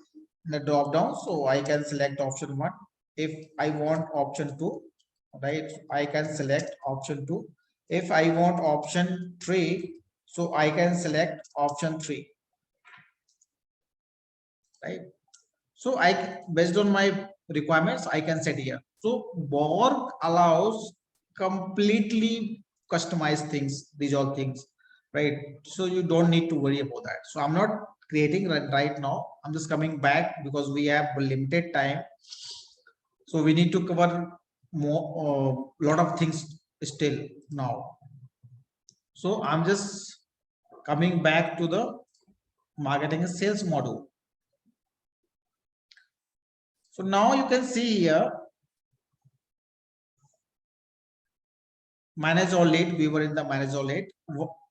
in the drop down, so I can select option one. If I want option two, right, I can select option two. If I want option three, so I can select option three, right? So I, based on my requirements, I can set here. So BORG allows completely customized things, these all things, right? So you don't need to worry about that. So I'm not creating right now. I'm just coming back because we have limited time. So we need to cover more, lot of things still now. So I'm just coming back to the marketing and sales module. So now you can see here, manage all lead. We were in the manage all lead.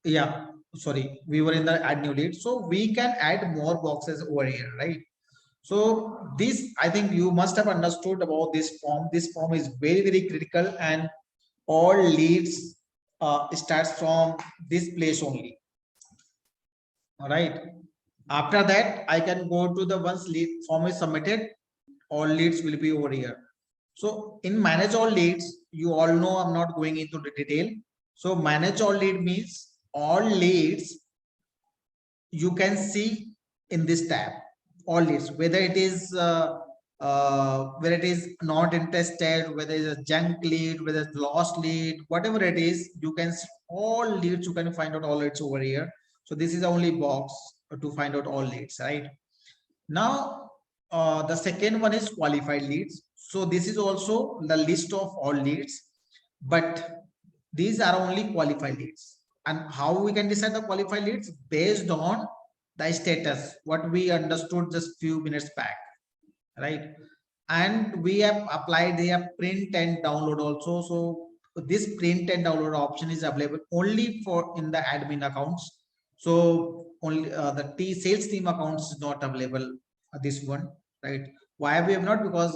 Yeah, sorry, we were in the add new lead. So we can add more boxes over here, right? So this, I think you must have understood about this form. This form is very, very critical, and all leads starts from this place only. All right. After that, I can go to the once lead form is submitted, all leads will be over here. So in manage all leads, you all know I'm not going into the detail. So manage all lead means all leads you can see in this tab, all leads, whether it is not interested, whether it's a junk lead, whether it's lost lead, whatever it is, you can see all leads, you can find out all leads over here. So this is the only box to find out all leads, right? Now, the second one is qualified leads. So this is also the list of all leads, but these are only qualified leads. And how we can decide the qualified leads? Based on the status, what we understood just few minutes back, right? And we have applied the print and download also. So this print and download option is available only for in the admin accounts. So only the sales team accounts is not available, this one, right? Why we have not? Because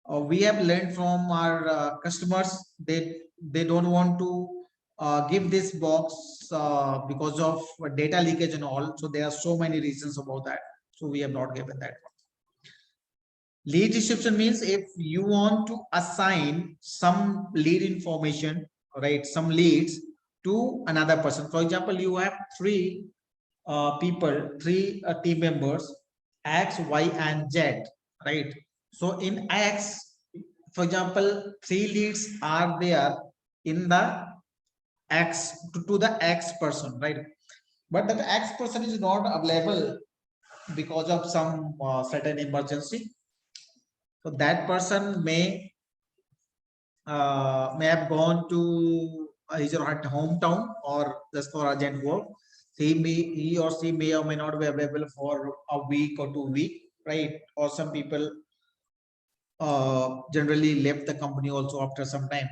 we have learned from our customers, they don't want to give this box because of data leakage and all. So there are so many reasons about that. So we have not given that. Lead description means if you want to assign some lead information, right, some leads to another person. For example, you have three people, three team members, X, Y, and Z, right? So in X, for example, three leads are there in the X to the X person, right? But that X person is not available because of some certain emergency. So that person may have gone to his or her hometown or just for urgent work. He or she may or may not be available for a week or 2 weeks, right? Or some people generally left the company also after some time.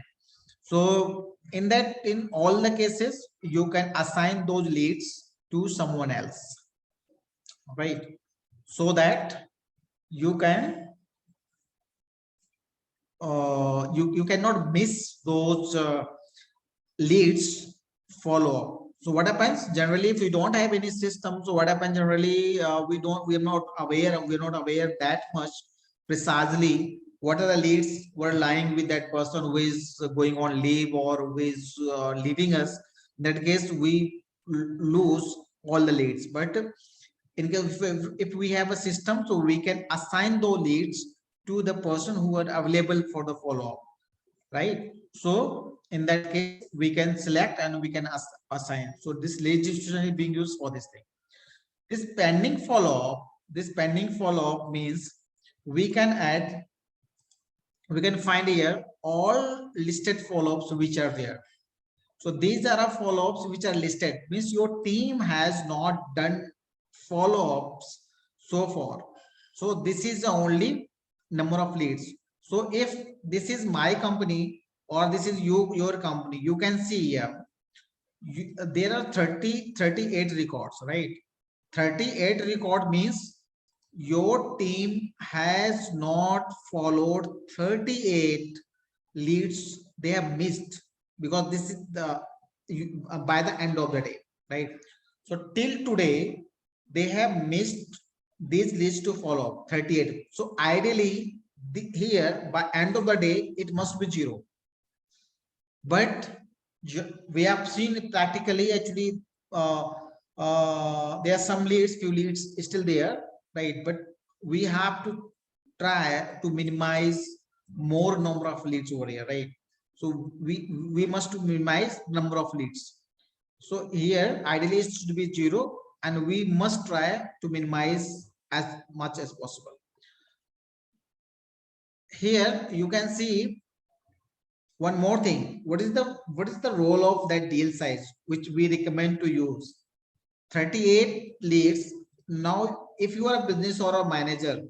So in all the cases, you can assign those leads to someone else, right? So that you can you cannot miss those leads follow up. So what happens generally if we don't have any system? So what happens generally, we're not aware that much precisely what are the leads were lying with that person who is going on leave or who is leaving us. In that case, we lose all the leads. But in case if we have a system, so we can assign those leads to the person who are available for the follow-up, right? So in that case, we can select and we can assign. So this lead distribution is being used for this thing. This pending follow-up means we can add, we can find here all listed follow-ups which are there. So these are follow-ups which are listed, means your team has not done follow-ups so far. So this is the only number of leads. So if this is my company or this is your company, you can see here, there are 38 records, right? 38 record means your team has not followed 38 leads they have missed, because this is the by the end of the day, right? So till today they have missed these leads to follow 38. So ideally here by end of the day it must be 0, but we have seen practically actually uh, there are some leads, few leads still there, right? But we have to try to minimize more number of leads over here, right? So we must minimize number of leads. So here ideally it should be 0, and we must try to minimize as much as possible. Here you can see one more thing. What is the role of that deal size which we recommend to use? 38 leads. Now if you are a business or a manager,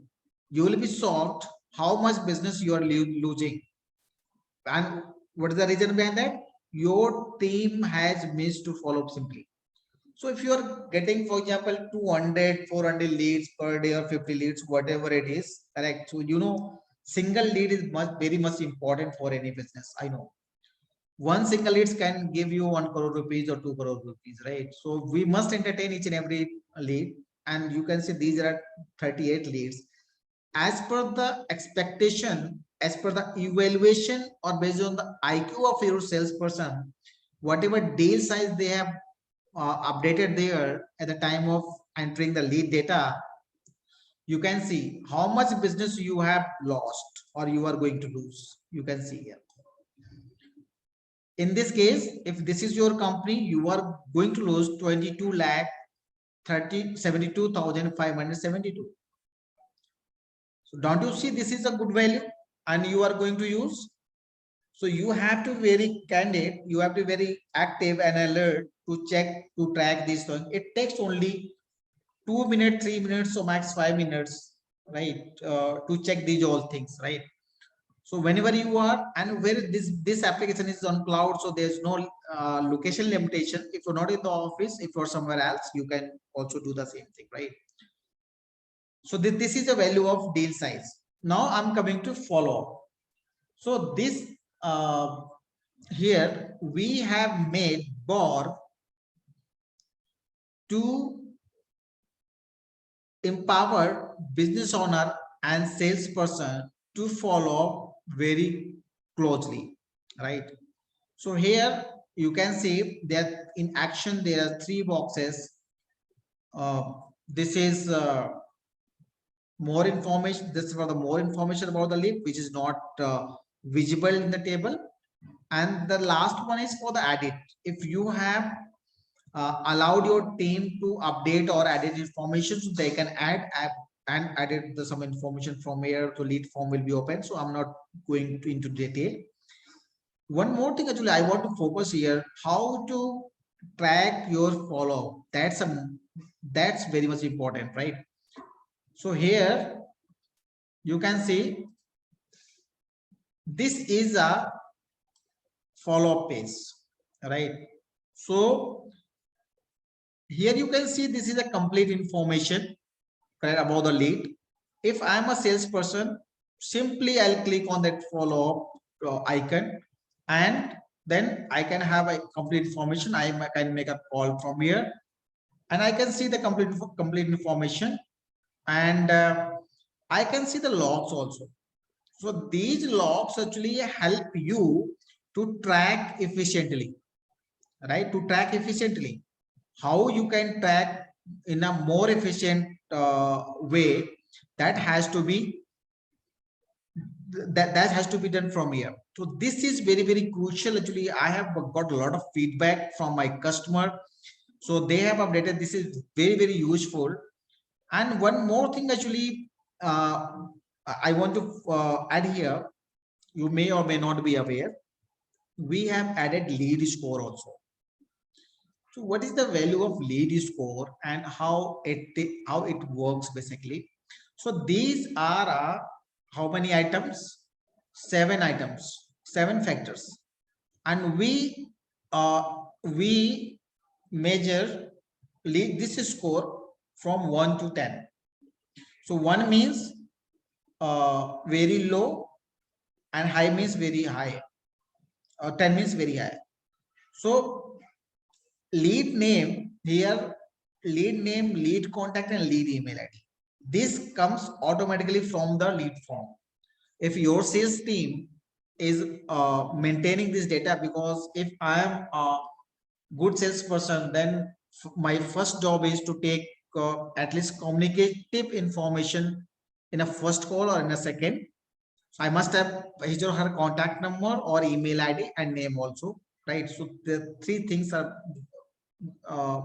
you will be shocked how much business you are losing. And what is the reason behind that? Your team has missed to follow up simply. So if you are getting, for example, 200, 400 leads per day or 50 leads, whatever it is, correct? So, single lead is very much important for any business. I know one single leads can give you 1 crore rupees or 2 crore rupees, right? So we must entertain each and every lead. And you can see these are 38 leads. As per the expectation, as per the evaluation, or based on the IQ of your salesperson, whatever deal size they have updated there at the time of entering the lead data, you can see how much business you have lost or you are going to lose. You can see here. In this case, if this is your company, you are going to lose 22 lakh 72,572. So don't you see this is a good value and you are going to use? So you have to be very candid, you have to be very active and alert to check, to track this thing. It takes only 2 minutes, 3 minutes, or max 5 minutes, right? To check these all things, right? So whenever you are, and where this application is on cloud, so there's no location limitation. If you're not in the office, if you're somewhere else, you can also do the same thing, right? So this is the value of deal size. Now I'm coming to follow up. So this here we have made BORG to empower business owner and salesperson to follow up very closely, right? So here you can see that in action there are 3 boxes. This is more information. This is for the more information about the lead, which is not visible in the table. And the last one is for the edit. If you have allowed your team to update or edit information, so they can add and edit some information from here, to lead form will be open. So I'm not going into detail. One more thing actually I want to focus here, how to track your follow. That's very much important, right? So here you can see this is a follow-up page, right? So here you can see this is a complete information, right, about the lead. If I'm a salesperson, simply I'll click on that follow-up icon, and then I can have a complete information. I can make a call from here, and I can see the complete information, and I can see the logs also. So these logs actually help you to track efficiently, right? To track efficiently. How you can track in a more efficient way, that has to be that has to be done from here. So this is very, very crucial. Actually, I have got a lot of feedback from my customer. So they have updated. This is very, very useful. And one more thing, actually, I want to add here. You may or may not be aware. We have added lead score also. So what is the value of lead score and how it works basically? So these are how many items? 7 items, 7 factors, and we measure lead this score from 1 to 10. So 1 means very low and high means very high. 10 means very high. So lead name here, lead name, lead contact, and lead email ID. This comes automatically from the lead form. If your sales team is maintaining this data, because if I am a good salesperson, then my first job is to take at least communicative information in a first call or in a second. So I must have his or her contact number or email ID and name also, right? So the 3 things are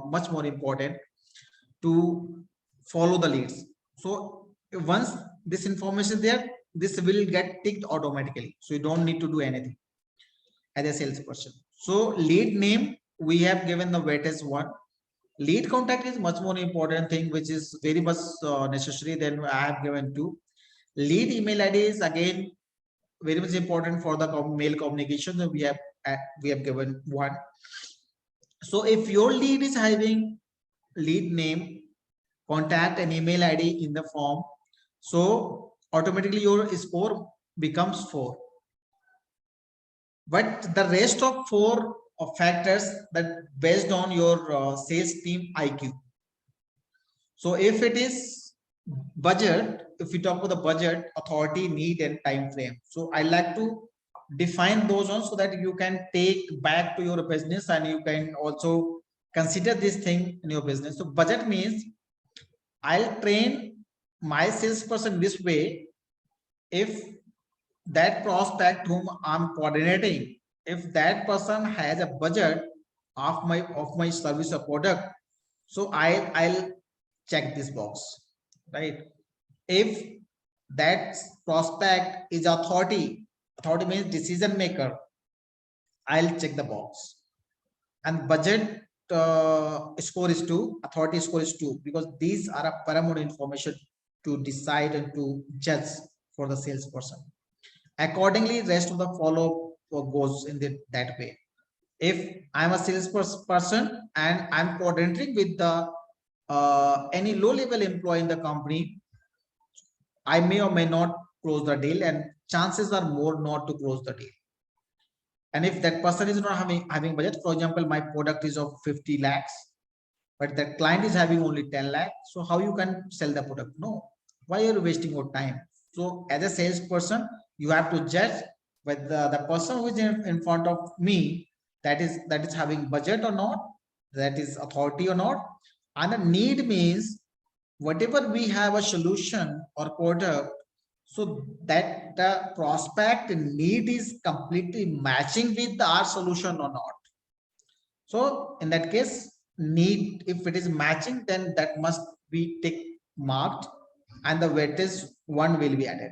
much more important to follow the leads. So once this information is there, this will get ticked automatically. So you don't need to do anything as a salesperson. So lead name, we have given the weightage 1. Lead contact is much more important thing, which is very much necessary than I have given 2. Lead email ID is again very much important for the mail communication. So we have given 1. So if your lead is having lead name, contact, and email ID in the form, so automatically your score becomes 4. But the rest of 4 factors that based on your sales team IQ. So if it is budget, if we talk about the budget, authority, need, and time frame. So I like to define those ones so that you can take back to your business and you can also consider this thing in your business. So budget means I'll train my salesperson this way. If that prospect whom I'm coordinating, if that person has a budget of my service or product, so I'll check this box, right? If that prospect is authority means decision maker, I'll check the box. And budget score is 2, authority score is 2, because these are a paramount information to decide and to judge for the salesperson. Accordingly, rest of the follow goes in that way. If I'm a salesperson and I'm coordinating with the any low level employee in the company, I may or may not close the deal, and chances are more not to close the deal. And if that person is not having budget, for example, my product is of 50 lakhs, but the client is having only 10 lakhs. So how you can sell the product? No. Why are you wasting your time? So as a salesperson, you have to judge whether the person who is in front of me, that is having budget or not, that is authority or not. And a need means whatever we have a solution or product, so that the prospect need is completely matching with our solution or not. So in that case, need, if it is matching, then that must be tick marked and the weightage 1 will be added.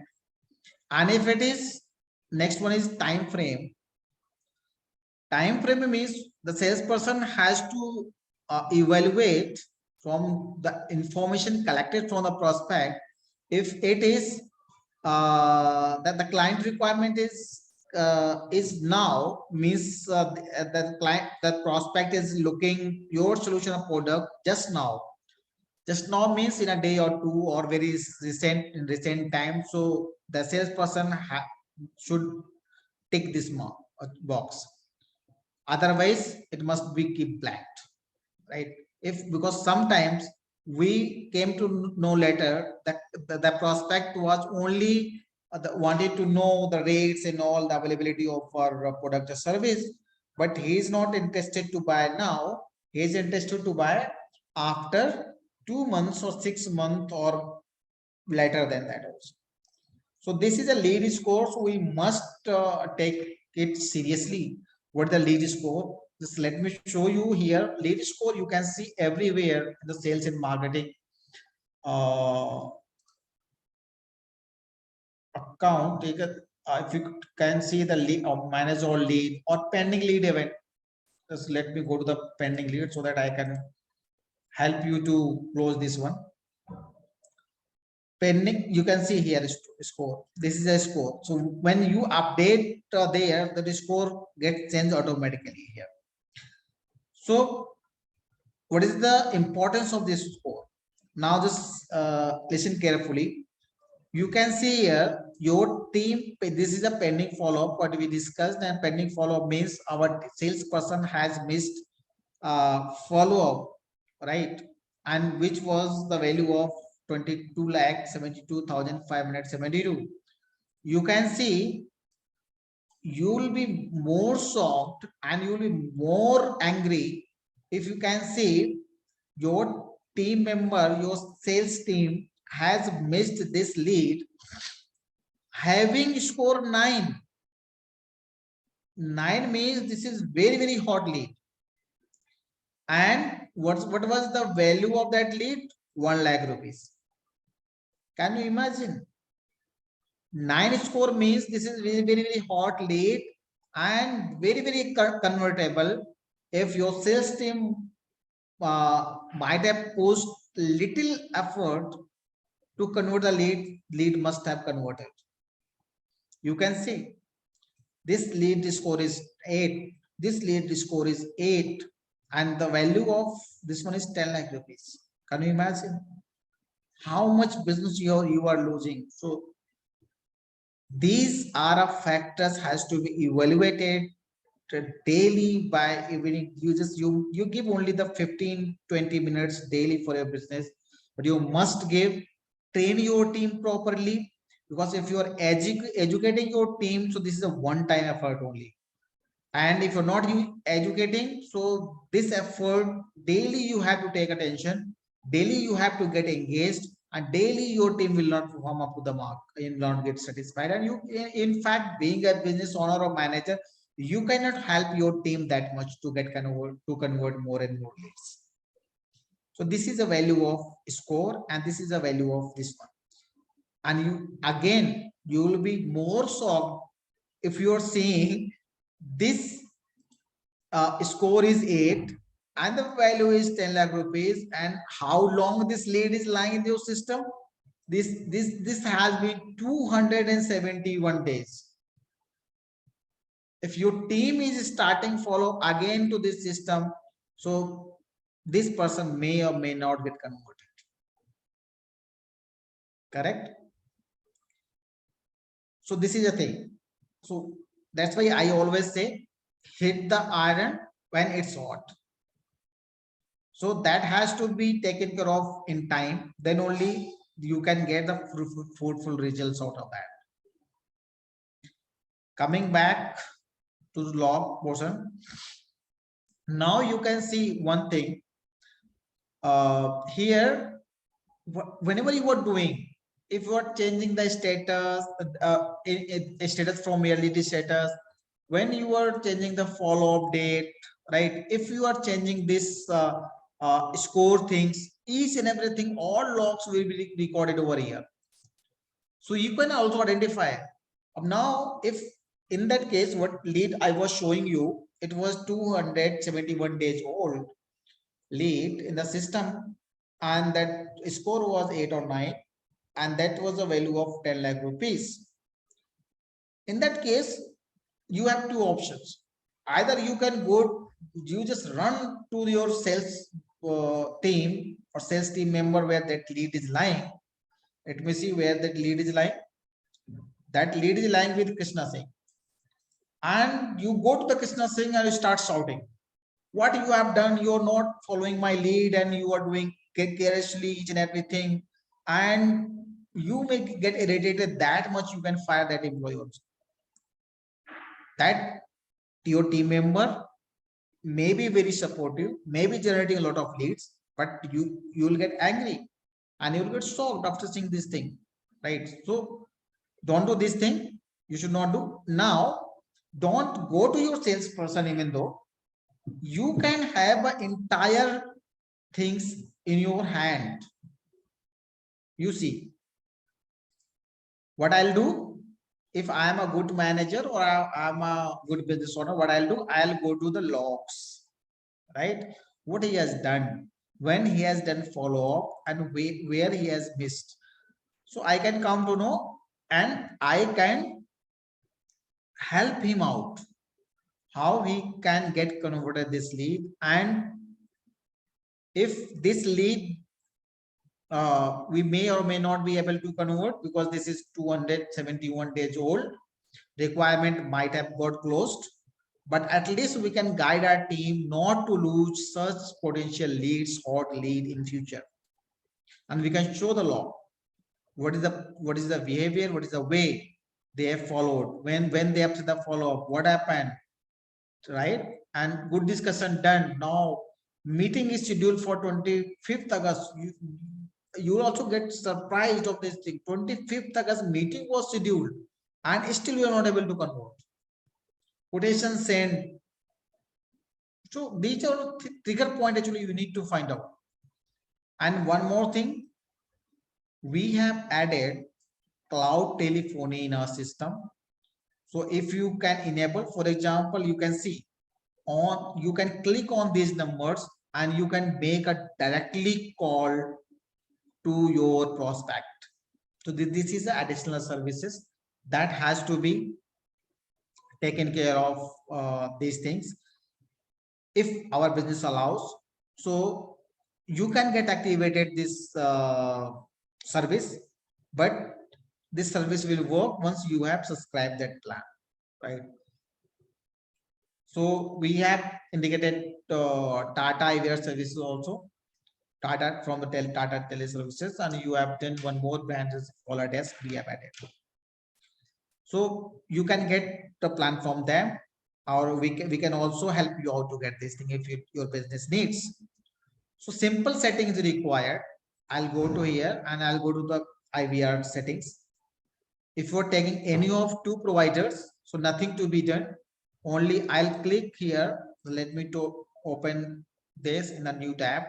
And if it is, next one is time frame. Time frame means the salesperson has to evaluate from the information collected from the prospect. If it is that the client requirement is now, means the client, the prospect is looking your solution or product just now. Just now means in a day or 2 or very recent, in recent time. So the salesperson should tick this box. Otherwise, it must be keep blank, right? If, because sometimes we came to know later that the prospect was only wanted to know the rates and all the availability of our product or service, but he is not interested to buy now. He is interested to buy after 2 months or 6 months or later than that also. So this is a lead score. So we must take it seriously. What the lead score? Just let me show you here. Lead score you can see everywhere in the sales and marketing account. If you can see the lead or manage all lead or pending lead event. Just let me go to the pending lead so that I can help you to close this one. Pending, you can see here score. This is a score. So when you update there, the score gets changed automatically here. So what is the importance of this score? Now just listen carefully. You can see here your team, this is a pending follow-up what we discussed, and pending follow-up means our salesperson has missed follow-up, right? And which was the value of 22,72,572. You can see you will be more shocked and you will be more angry if you can see your team member, your sales team has missed this lead having score 9. 9 means this is very, very hot lead. And what was the value of that lead? 1 lakh rupees. Can you imagine? 9 score means this is very, very, very hot lead and very, very convertible. If your sales team might have pushed little effort to convert the lead must have converted. You can see this lead score is 8, this lead score is 8, and the value of this one is 10 lakh rupees. Can you imagine how much business you are losing? So these are factors has to be evaluated daily by evening. You give only the 15-20 minutes daily for your business, but you must train your team properly, because if you are educating your team, so this is a one-time effort only. And if you're not educating, so this effort daily you have to take attention, daily you have to get engaged, and daily your team will not perform up to the mark, you will not get satisfied. And you, in fact, being a business owner or manager, you cannot help your team that much to convert more and more leads. So this is a value of score, and this is a value of this one. And you will be more shocked if you are seeing this score is 8 and the value is 10 lakh rupees, and how long this lead is lying in your system. This has been 271 days. If your team is starting follow again to this system, so this person may or may not get converted. Correct? So this is a thing. So that's why I always say hit the iron when it's hot. So that has to be taken care of in time. Then only you can get the fruitful results out of that. Coming back to the log portion. Now you can see one thing here. Whenever you are doing, if you are changing the status, status from reality status, when you are changing the follow-up date, right? If you are changing this score things, each and everything, all logs will be recorded over here. So you can also identify. Now, if in that case, what lead I was showing you, it was 271 days old lead in the system, and that score was 8 or 9, and that was a value of 10 lakh rupees. In that case, you have two options. Either you can you just run to your sales team or sales team member where that lead is lying. Let me see where that lead is lying. That lead is lying with Krishna Singh. And you go to the Krishna Singh and you start shouting. What you have done, you're not following my lead and you are doing carelessly each and everything. And you may get irritated that much, you can fire that employee also. That your team member may be very supportive, may be generating a lot of leads, but you will get angry and you will get shocked after seeing this thing, right? So don't do this thing. You should not do. Now, don't go to your salesperson, even though you can have an entire things in your hand. You see, what I'll do, if I am a good manager or I'm a good business owner, what I'll do, I'll go to the logs, right? What he has done, when he has done follow-up, and where he has missed. So I can come to know, and I can help him out how he can get converted this lead. And if this lead we may or may not be able to convert because this is 271 days old. Requirement might have got closed, but at least we can guide our team not to lose such potential leads or lead in future. And we can show the law. What is the behavior, what is the way they have followed, when they have to the follow-up, what happened, right? And good discussion done. Now meeting is scheduled for 25th August. You also get surprised of this thing. 25th August meeting was scheduled and still we are not able to convert. Quotation sent. So these are trigger point actually you need to find out. And one more thing, we have added cloud telephony in our system. So if you can enable, for example, you can see on, you can click on these numbers and you can make a directly call to your prospect. So this is the additional services that has to be taken care of, these things if our business allows. So you can get activated this service, but this service will work once you have subscribed that plan, right? So we have indicated Tata IVR services also, Tata from the Tata Teleservices, and you have done one more brand is Caller Desk we have added. So you can get the plan from them, or we can also help you out to get this thing if your business needs. So simple settings required. I'll go to here and I'll go to the IVR settings. If you're taking any of two providers, so nothing to be done. Only I'll click here. Let me to open this in a new tab.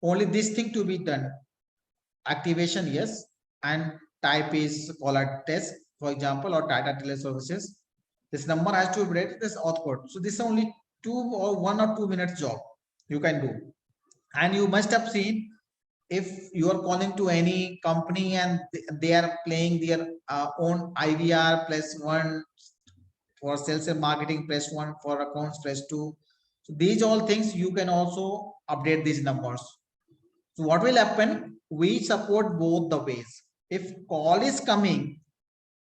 Only this thing to be done. Activation, yes, and type is Caller Desk, for example, or Tata Teleservices. This number has to be read this auth code. So this is only 1 or 2 minutes job you can do. And you must have seen, if you are calling to any company and they are playing their own IVR, +1 for sales and marketing, +1 for accounts, +2. So these all things you can also update these numbers. So what will happen? We support both the ways. If call is coming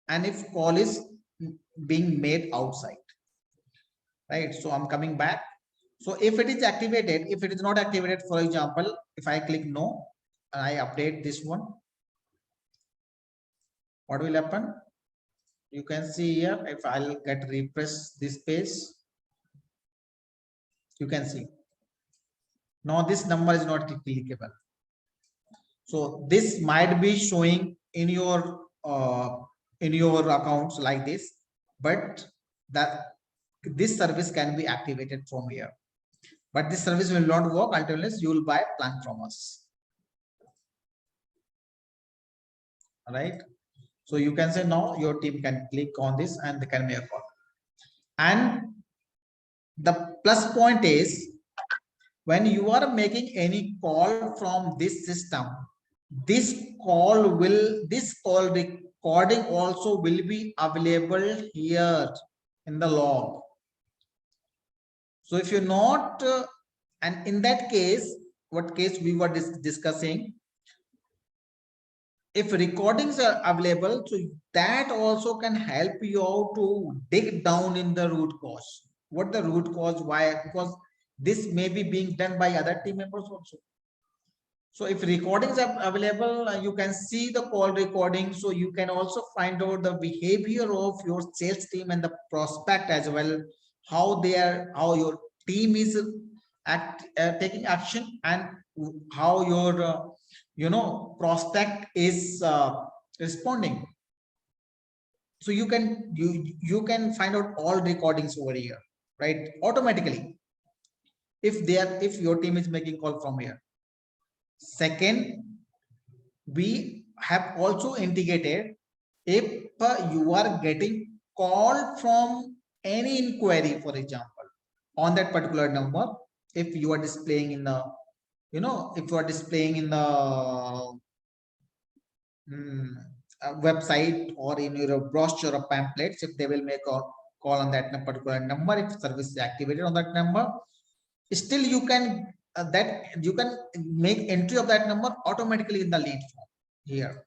and if call is being made outside, right? So I'm coming back. So if it is activated, if it is not activated, for example, if I click no and I update this one, what will happen? You can see here, if I'll get refresh this page, you can see now this number is not clickable. So this might be showing in your accounts like this, but that this service can be activated from here. But this service will not work until you will buy a plan from us. All right. So you can say now your team can click on this and they can make a call. And the plus point is, when you are making any call from this system, this call recording also will be available here in the log. So if you're not, and in that case, what case we were discussing, if recordings are available, so that also can help you out to dig down in the root cause. What the root cause, why? Because this may be being done by other team members also. So if recordings are available, you can see the call recording. So you can also find out the behavior of your sales team and the prospect as well, how your team is taking action, and how your prospect is responding. So you can find out all recordings over here, right? Automatically, if your team is making call from here. Second, we have also integrated, if you are getting call from any inquiry, for example, on that particular number, if you are displaying in the, if you are displaying in the website or in your brochure or pamphlets, if they will make a call on that particular number, if service is activated on that number, still you can that you can make entry of that number automatically in the lead form here.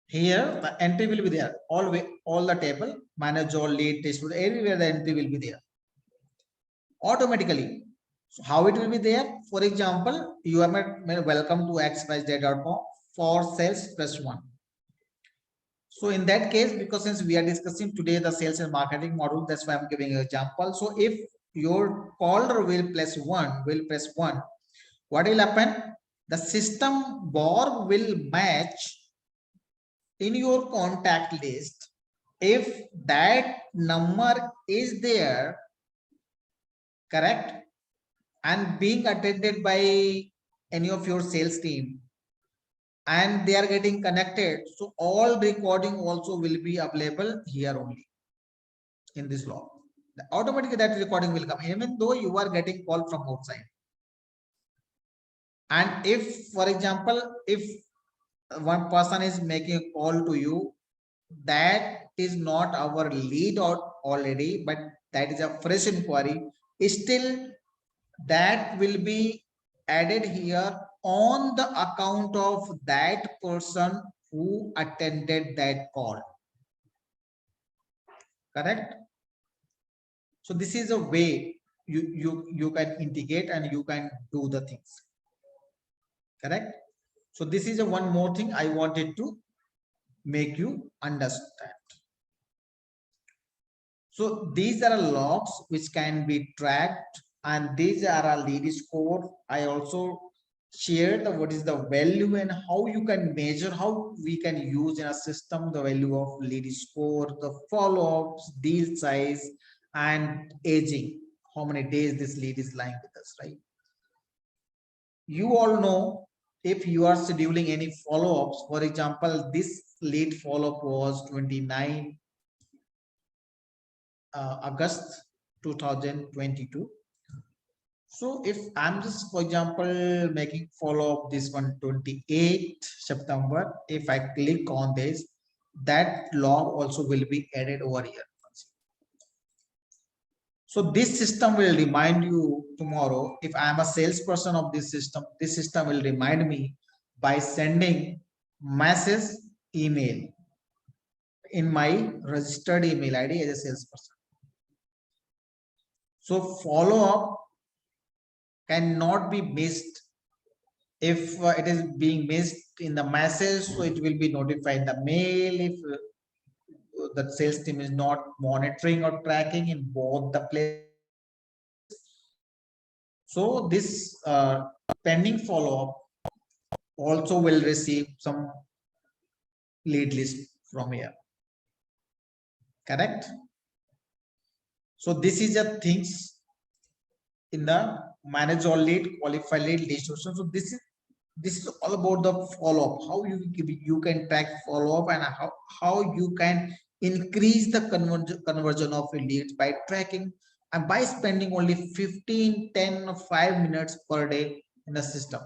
Here the entry will be there all the table, manage all lead, distribute, everywhere the entry will be there automatically. So how it will be there? For example, you are welcome to xyz.com for sales press 1. So in that case, because since we are discussing today the sales and marketing model, that's why I'm giving an example. So if your caller will press 1, what will happen? The system BORG will match in your contact list. If that number is there, correct, and being attended by any of your sales team, and they are getting connected, so all recording also will be available here only in this log. Automatically that recording will come even though you are getting call from outside. And if, for example, if one person is making a call to you, that is not our lead out already, but that is a fresh inquiry, still that will be added here on the account of that person who attended that call. Correct? So this is a way you can integrate and you can do the things. Correct? So this is a one more thing I wanted to make you understand. So these are logs which can be tracked, and these are a lead score. I also shared what is the value and how you can measure, how we can use in a system the value of lead score, the follow-ups, deal size, and aging, how many days this lead is lying with us, right? You all know if you are scheduling any follow-ups, for example, this lead follow-up was 29 August 2022. So if I'm just, for example, making follow up this one 28 September, if I click on this, that log also will be added over here. So this system will remind you tomorrow, if I am a salesperson of this system will remind me by sending message email in my registered email ID as a salesperson. So follow up cannot be missed. If it is being missed in the message, so it will be notified in the mail. If the sales team is not monitoring or tracking in both the places, so this pending follow-up also will receive some lead list from here. Correct? So this is the things in the manage all lead, qualify lead, distribution. So this is all about the follow-up, how you can track follow-up, and how you can increase the conversion of your leads by tracking and by spending only 15, 10 or 5 minutes per day in the system.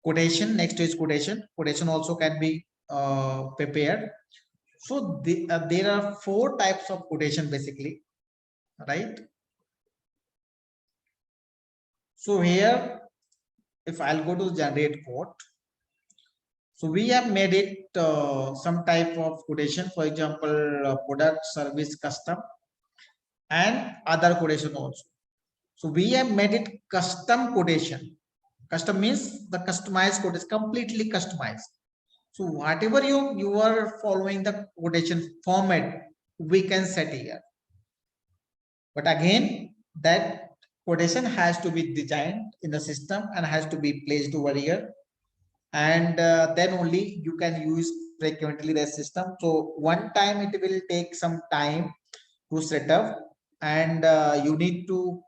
Quotation, next is quotation also can be prepared. So there are 4 types of quotation basically, right? So here, if I'll go to generate quote, so we have made it some type of quotation, for example, product, service, custom, and other quotation also. So we have made it custom quotation. Custom means the customized quote is completely customized. So whatever you are following the quotation format, we can set here. But again, that quotation has to be designed in the system and has to be placed over here, and then only you can use frequently the system. So one time it will take some time to set up, and you need to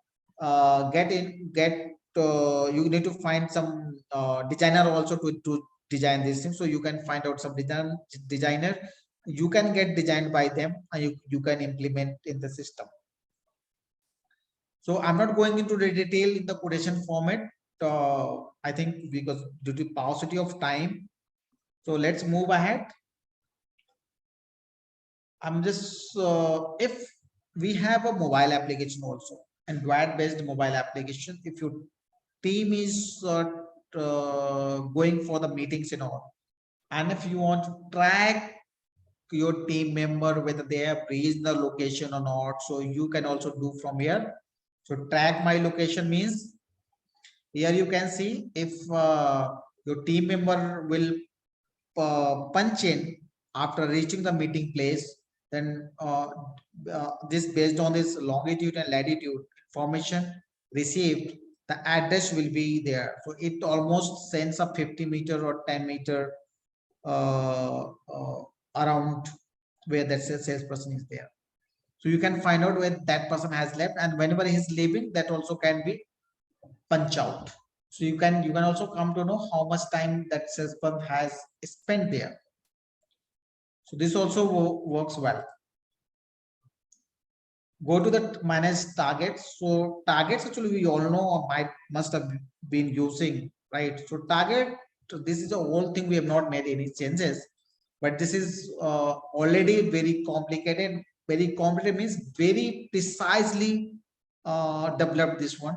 you need to find some designer also to design this thing. So you can find out some designer, you can get designed by them, and you can implement in the system. So I'm not going into the detail in the quotation format. I think because due to paucity of time, so let's move ahead. I'm just if we have a mobile application also, Android based mobile application, if your team is going for the meetings and all, and if you want to track your team member whether they have reached the location or not, so you can also do from here. So track my location means here you can see if your team member will punch in after reaching the meeting place, then this based on this longitude and latitude information received, the address will be there. So it almost sends a 50-meter or 10-meter around where that salesperson is there. So you can find out where that person has left, and whenever he's leaving, that also can be punch out. So you can also come to know how much time that salesperson has spent there. So this also works well. Go to the manage targets. So targets actually we all know or must have been using, right? So target, this is the whole thing, we have not made any changes, but this is already very complicated. Very complicated means very precisely developed this one.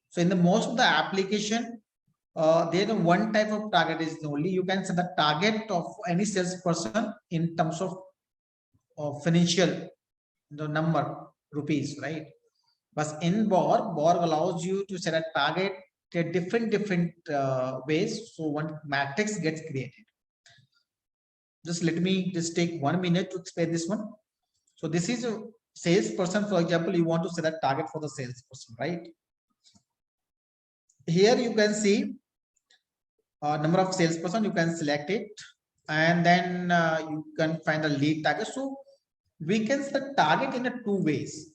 So in the most of the application, there is one type of target is only you can set the target of any salesperson in terms of financial the number rupees, right? But in BORG allows you to set a target at different ways. So one matrix gets created. Just let me just take 1 minute to explain this one. So this is a salesperson. For example, you want to set a target for the salesperson, right? Here you can see number of salesperson, you can select it, and then you can find a lead target. So we can set target in a two ways.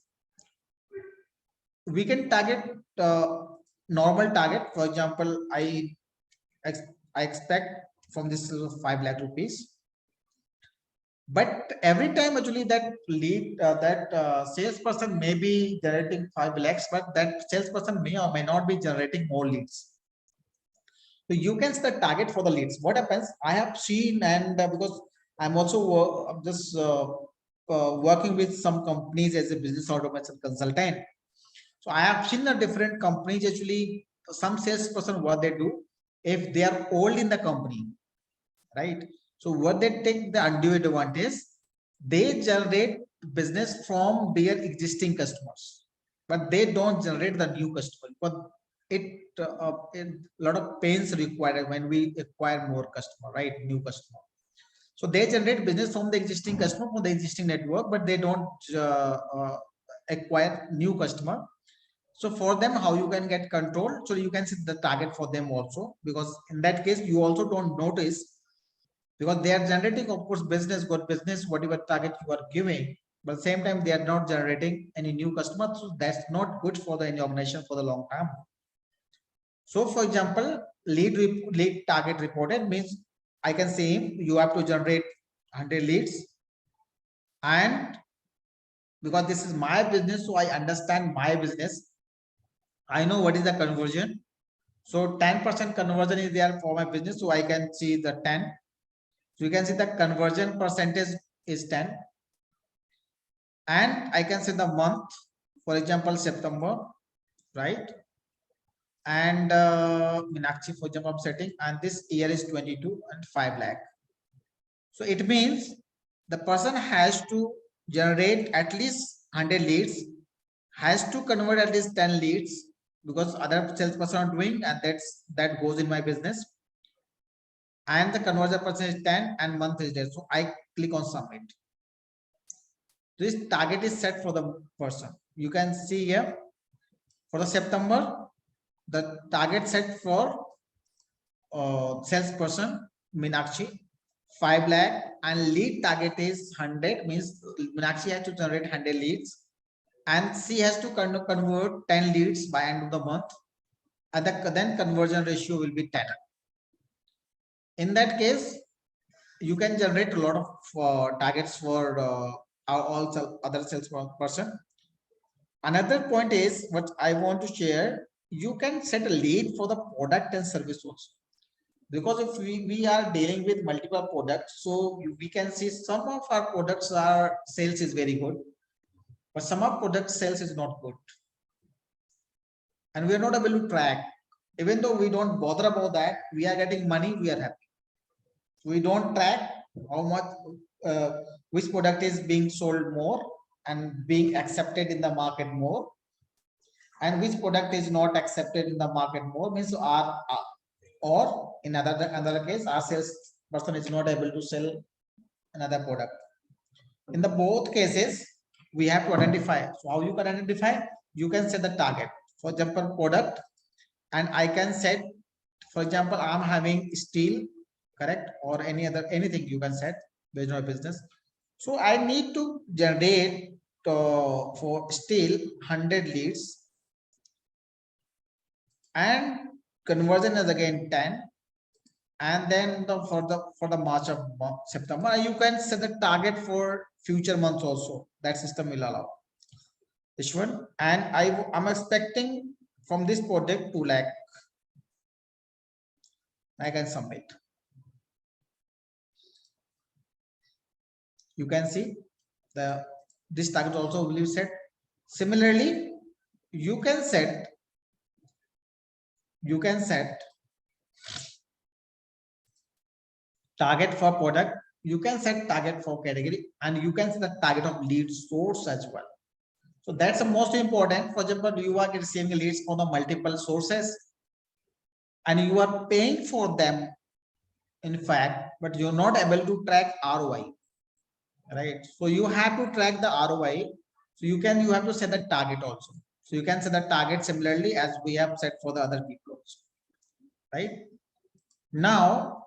We can target normal target. For example, I expect from this 5 lakh rupees, but every time actually that lead salesperson may be generating 5 lakhs, but that salesperson may or may not be generating more leads. So you can set a target for the leads. What happens? I have seen, and because I'm also just working with some companies as a business automation consultant. So I have seen the different companies actually, some salesperson, what they do, if they are old in the company, right? So what they take the undue advantage, they generate business from their existing customers, but they don't generate the new customer. But it a lot of pains required when we acquire more customer, right? New customer. So they generate business from the existing customer, from the existing network, but they don't acquire new customer. So for them, how you can get control? So you can set the target for them also, because in that case, you also don't notice, because they are generating, of course, business, good business, whatever target you are giving, but at the same time, they are not generating any new customers. So that's not good for the organization for the long term. So for example, lead target reported means I can say you have to generate 100 leads, and because this is my business, so I understand my business. I know what is the conversion. So 10% conversion is there for my business. So I can see the 10. So you can see the conversion percentage is 10. And I can see the month, for example, September, right? And Meenakshi, for example, I'm setting, and this year is 22 and 5 lakh. So it means the person has to generate at least 100 leads, has to convert at least 10 leads, because other salesperson are doing, and that goes in my business. And the conversion percent is 10 and month is there. So I click on submit. This target is set for the person. You can see here for the September, the target set for salesperson Meenakshi 5 lakh, and lead target is 100, means Meenakshi has to generate 100 leads, and she has to convert 10 leads by end of the month, and then conversion ratio will be 10. In that case, you can generate a lot of targets for all other salesperson. Another point is what I want to share. You can set a lead for the product and service also. Because if we are dealing with multiple products, so we can see some of our products are sales is very good, but some of product sales is not good, and we are not able to track. Even though we don't bother about that, we are getting money, we are happy. We don't track how much which product is being sold more and being accepted in the market more, and which product is not accepted in the market more, means our or in another case our sales person is not able to sell another product. In the both cases we have to identify. So how you can identify? You can set the target. For example, product, and I can set, for example, I'm having steel, correct, or anything you can set based on business. So I need to generate for steel 100 leads, and conversion is again 10, and then for the March of September, you can set the target for future months also. That system will allow this one. And I'm expecting from this project 2 lakh. I can submit. You can see this target also will be set. Similarly, you can set target for product, you can set target for category, and you can set the target of lead source as well. So that's the most important. For example, you are receiving leads from the multiple sources and you are paying for them, in fact, but you're not able to track ROI, right? So you have to track the ROI. So you have to set the target also. So you can set the target similarly as we have set for the other people also, right? Now,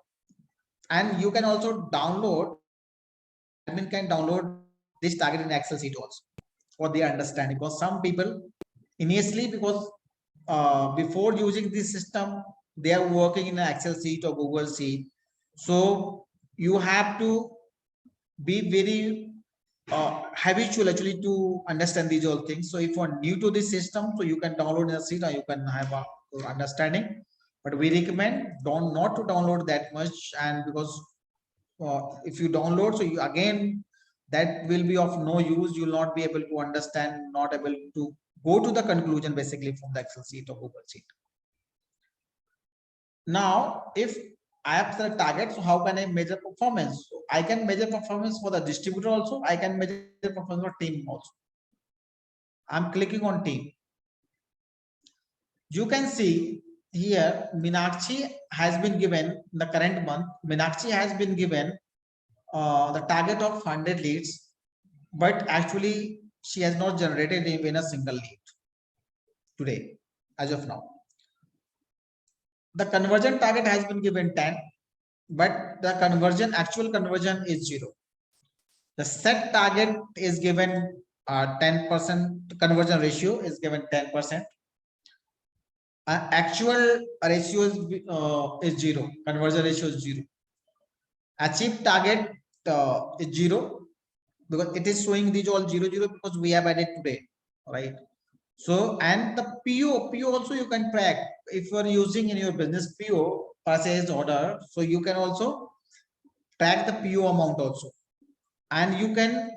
and you can also download, admin can download this target in Excel sheet also for their understanding. Because some people initially, because before using this system, they are working in an Excel sheet or Google sheet. So you have to be very habitual actually to understand these all things. So if you are new to this system, so you can download the sheet or you can have a understanding. But we recommend not to download that much, and because if you download, so you again that will be of no use. You will not be able to understand, not able to go to the conclusion basically from the Excel sheet or Google sheet. Now, if I have the target, so how can I measure performance? So I can measure performance for the distributor also. I can measure performance for team also. I'm clicking on team. You can see here Meenakshi has been given in the current month. Meenakshi has been given the target of 100 leads, but actually she has not generated even a single lead today as of now. The conversion target has been given 10, but the actual conversion is 0. The set target is given 10%, conversion ratio is given 10%. Actual ratio is 0, conversion ratio is 0. Achieved target is 0, because it is showing these all 0 0 because we have added today, right? So, and the PO also you can track if you are using in your business PO, purchase order. So you can also track the PO amount also, and you can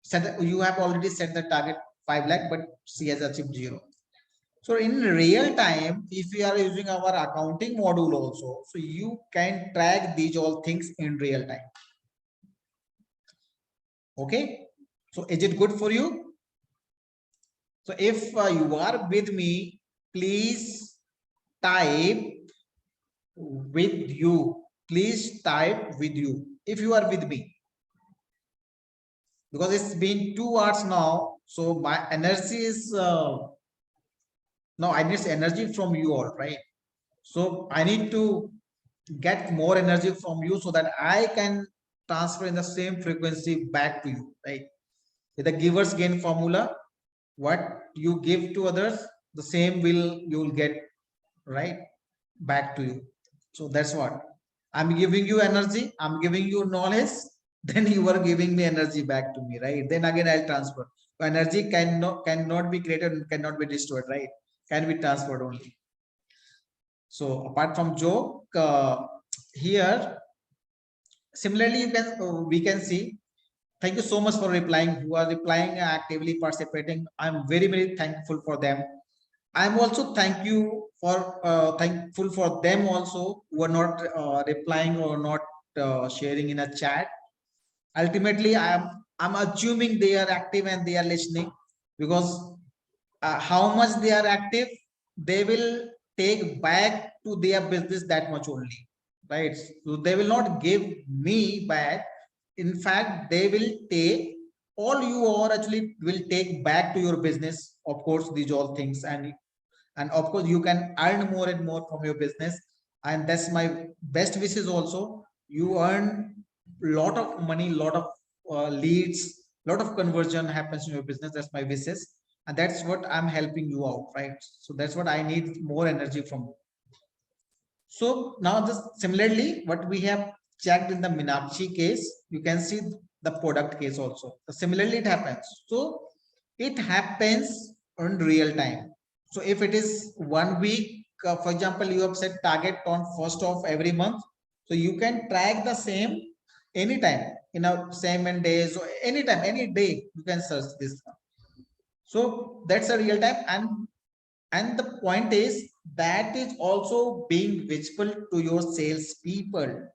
set. You have already set the target 5 lakh, but she has achieved 0. So in real time, if we are using our accounting module also, so you can track these all things in real time. Okay, so is it good for you? So if you are with me, please type with you. Please type with you if you are with me, because it's been 2 hours now. So my energy is now I need energy from you all, right? So I need to get more energy from you so that I can transfer in the same frequency back to you, right? With the givers gain formula, what you give to others, the same you will get right back to you. So that's what I'm giving you energy, I'm giving you knowledge, then you are giving me energy back to me, right? Then again I'll transfer. Energy cannot be created and cannot be destroyed, right? Can be transferred only. So apart from joke, here similarly we can see. Thank you so much for replying, who are replying, actively participating. I'm very, very thankful for them. I'm also thankful for them also, who are not replying or not sharing in a chat. Ultimately, I'm assuming they are active and they are listening, because how much they are active, they will take back to their business that much only, right? So they will not give me back. In fact, they will take, all you are actually will take back to your business, of course, these all things. And of course you can earn more and more from your business, and that's my best wishes also. You earn lot of money, lot of leads, lot of conversion happens in your business. That's my wishes, and that's what I'm helping you out, right? So that's what I need, more energy from you. So now this similarly, what we have checked in the Meenakshi case, you can see the product case also. So similarly, it happens. So it happens on real time. So if it is 1 week, for example, you have set target on 1st of every month. So you can track the same anytime, in a same and days, or anytime, any day, you can search this. So that's a real time. And the point is that is also being visible to your sales people.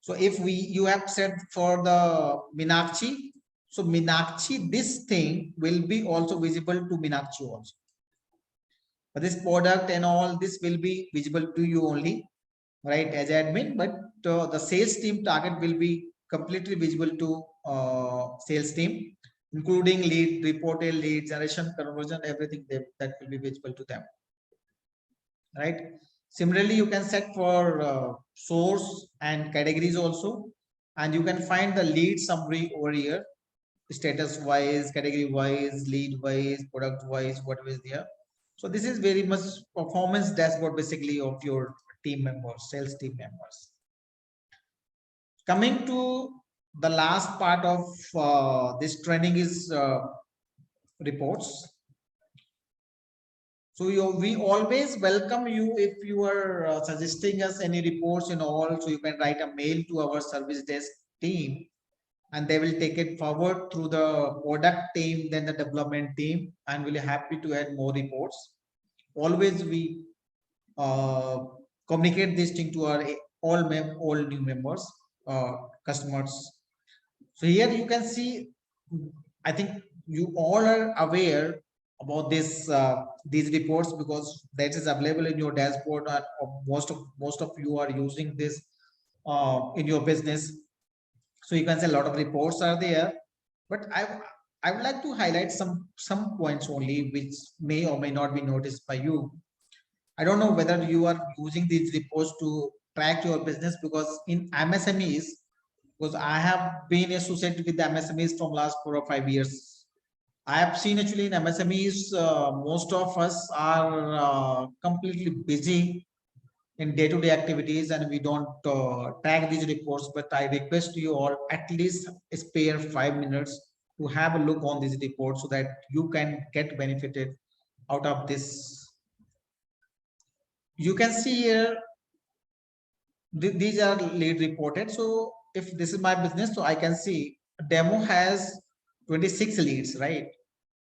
So if you have said for the Meenakshi, so Meenakshi, this thing will be also visible to Meenakshi also. But this product and all this will be visible to you only, right, as admin. But the sales team target will be completely visible to sales team, including lead, reported lead generation, conversion, everything that will be visible to them, right? Similarly, you can set for source and categories also, and you can find the lead summary over here, status wise, category wise, lead wise, product wise, whatever is there. So this is very much performance dashboard basically of your team members, sales team members. Coming to the last part of this training is reports. So we always welcome you if you are suggesting us any reports and all. So you can write a mail to our service desk team, and they will take it forward through the product team, then the development team, and we'll be happy to add more reports. Always we communicate this thing to our all new members, customers. So here you can see, I think you all are aware about this these reports, because that is available in your dashboard, and most of you are using this in your business. So you can say a lot of reports are there, but I would like to highlight some points only, which may or may not be noticed by you. I don't know whether you are using these reports to track your business, because in MSMEs, because I have been associated with the MSMEs from last 4 or 5 years. I have seen actually in MSMEs, most of us are completely busy in day-to-day activities, and we don't tag these reports. But I request you all at least spare 5 minutes to have a look on these reports, so that you can get benefited out of this. You can see here, these are lead reported. So if this is my business, so I can see demo has 26 leads, right?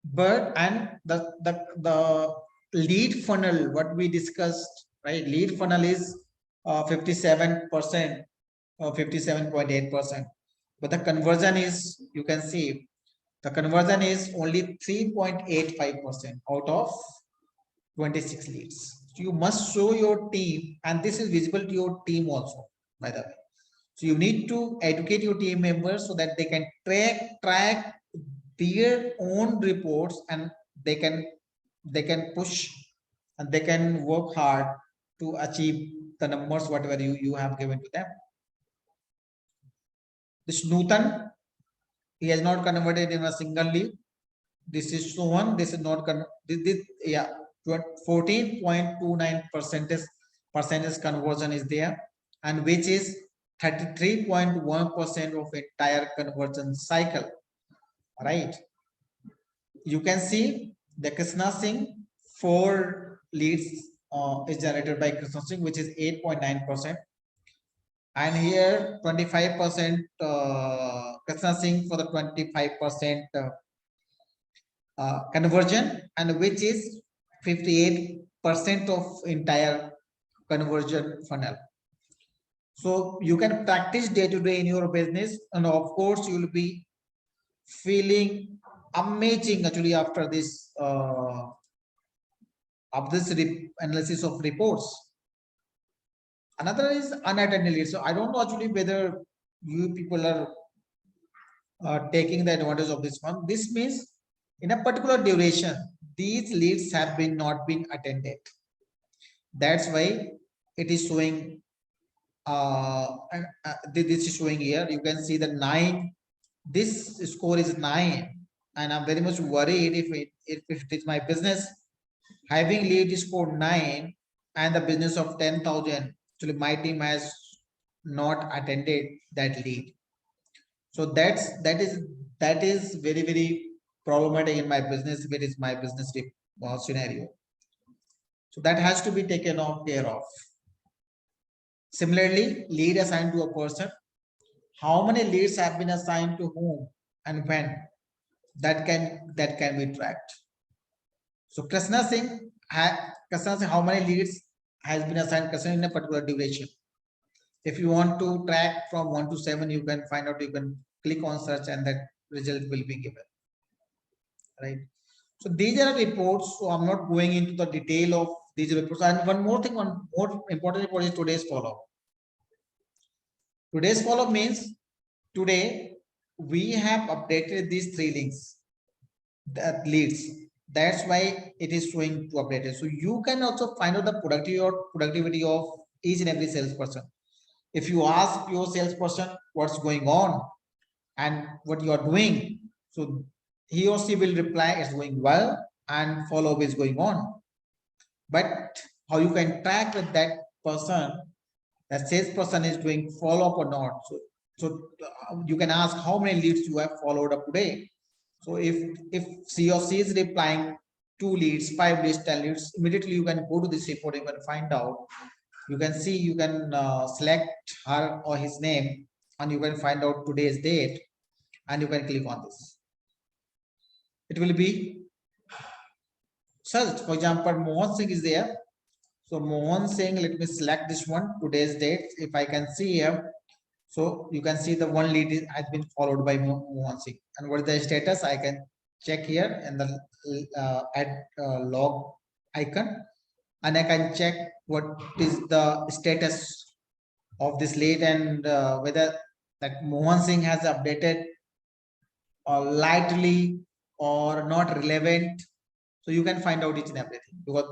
But and the lead funnel, what we discussed, right? Lead funnel is 57% or 57.8%, but the conversion is, you can see, the conversion is only 3.85% out of 26 leads. So you must show your team, and this is visible to your team also, by the way. So you need to educate your team members so that they can track their own reports, and they can push and they can work hard to achieve the numbers whatever you have given to them. This Nutan, he has not converted in a single lead. This is Sohan, this is not this yeah, 14.29 percentage conversion is there, and which is 33.1% of entire conversion cycle, right? You can see the Krishna Singh, 4 leads is generated by Christmas, which is 8.9%. And here 25% Christmas for the 25% conversion, and which is 58% of entire conversion funnel. So you can practice day to day in your business, and of course you will be feeling amazing actually after this analysis of reports. Another is unattended leads. So I don't know actually whether you people are taking the advantage of this one. This means in a particular duration, these leads have been not been attended. That's why it is showing. This is showing here. You can see the 9. This score is 9, and I'm very much worried if it is my business having lead score 9 and the business of 10,000. Actually, my team has not attended that lead. So that is very, very problematic in my business if it is my business scenario. So that has to be taken care of. Similarly, lead assigned to a person. How many leads have been assigned to whom and when? That can be tracked. So Krishna Singh, how many leads has been assigned Krishna in a particular duration? If you want to track from 1 to 7, you can find out. You can click on search, and that result will be given. Right. So these are reports. So I'm not going into the detail of these reports. And one more thing, one more important report is today's follow-up. Today's follow-up means today we have updated these 3 links, that leads. That's why it is showing to update it. So you can also find out the productivity of each and every salesperson. If you ask your salesperson what's going on and what you are doing, so he or she will reply it's going well and follow-up is going on. But how you can track with that person, that salesperson is doing follow-up or not. So you can ask how many leads you have followed up today. So if she or she is replying 2 leads, 5 leads, 10 leads, immediately you can go to this report, you can find out. You can see, you can select her or his name, and you can find out today's date, and you can click on this. It will be searched. For example, Mohan Singh is there. So Mohan Singh, let me select this one, today's date. If I can see here, so you can see the 1 lead has been followed by Mohan Singh. And what is the status? I can check here in the add log icon, and I can check what is the status of this lead, and whether that Mohan Singh has updated lightly or not relevant. So you can find out each and everything, because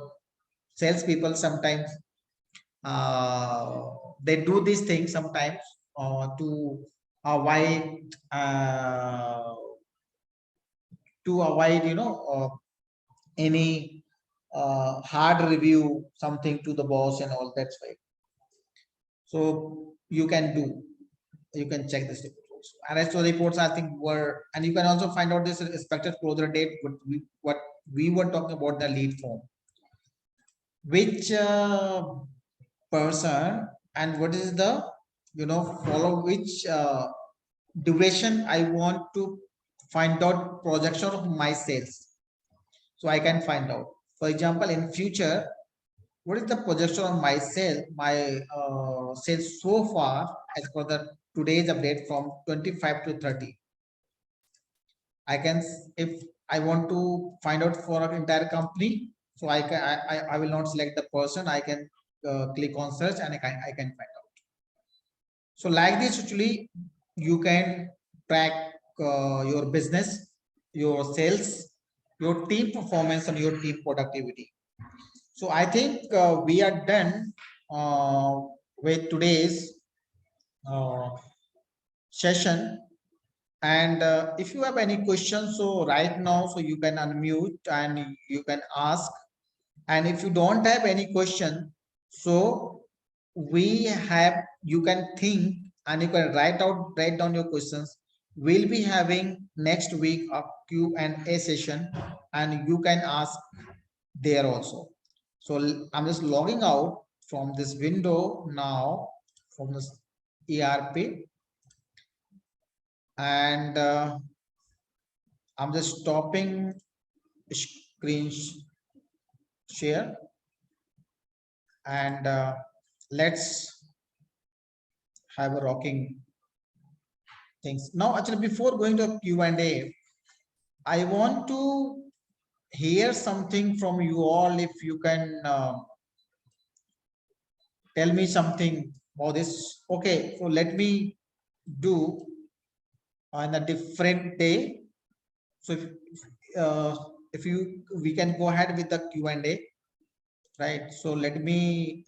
salespeople sometimes they do these things sometimes to avoid any hard review something to the boss and all that stuff. So you can check this reports. And as to the reports, I think and you can also find out this expected closure date. What we were talking about, the lead form, which person and what is the follow which duration I want to find out projection of my sales. So I can find out, for example, in future, what is the projection of my sales so far as per the today's update from 25 to 30. I can, if I want to find out for an entire company, so I will not select the person. I can click on search, and I can find out. So like this, actually, you can track your business, your sales, your team performance, and your team productivity. So I think we are done with today's session. And if you have any questions, so right now, so you can unmute and you can ask. And if you don't have any question, so you can think and you can write down your questions. We'll be having next week a Q&A session, and you can ask there also. So I'm just logging out from this window now from this ERP, and I'm just stopping screen share, and let's have a rocking things. Now, actually, before going to Q&A, I want to hear something from you all. If you can tell me something about this. Okay, so let me do on a different day. So if you we can go ahead with the Q&A, right? So let me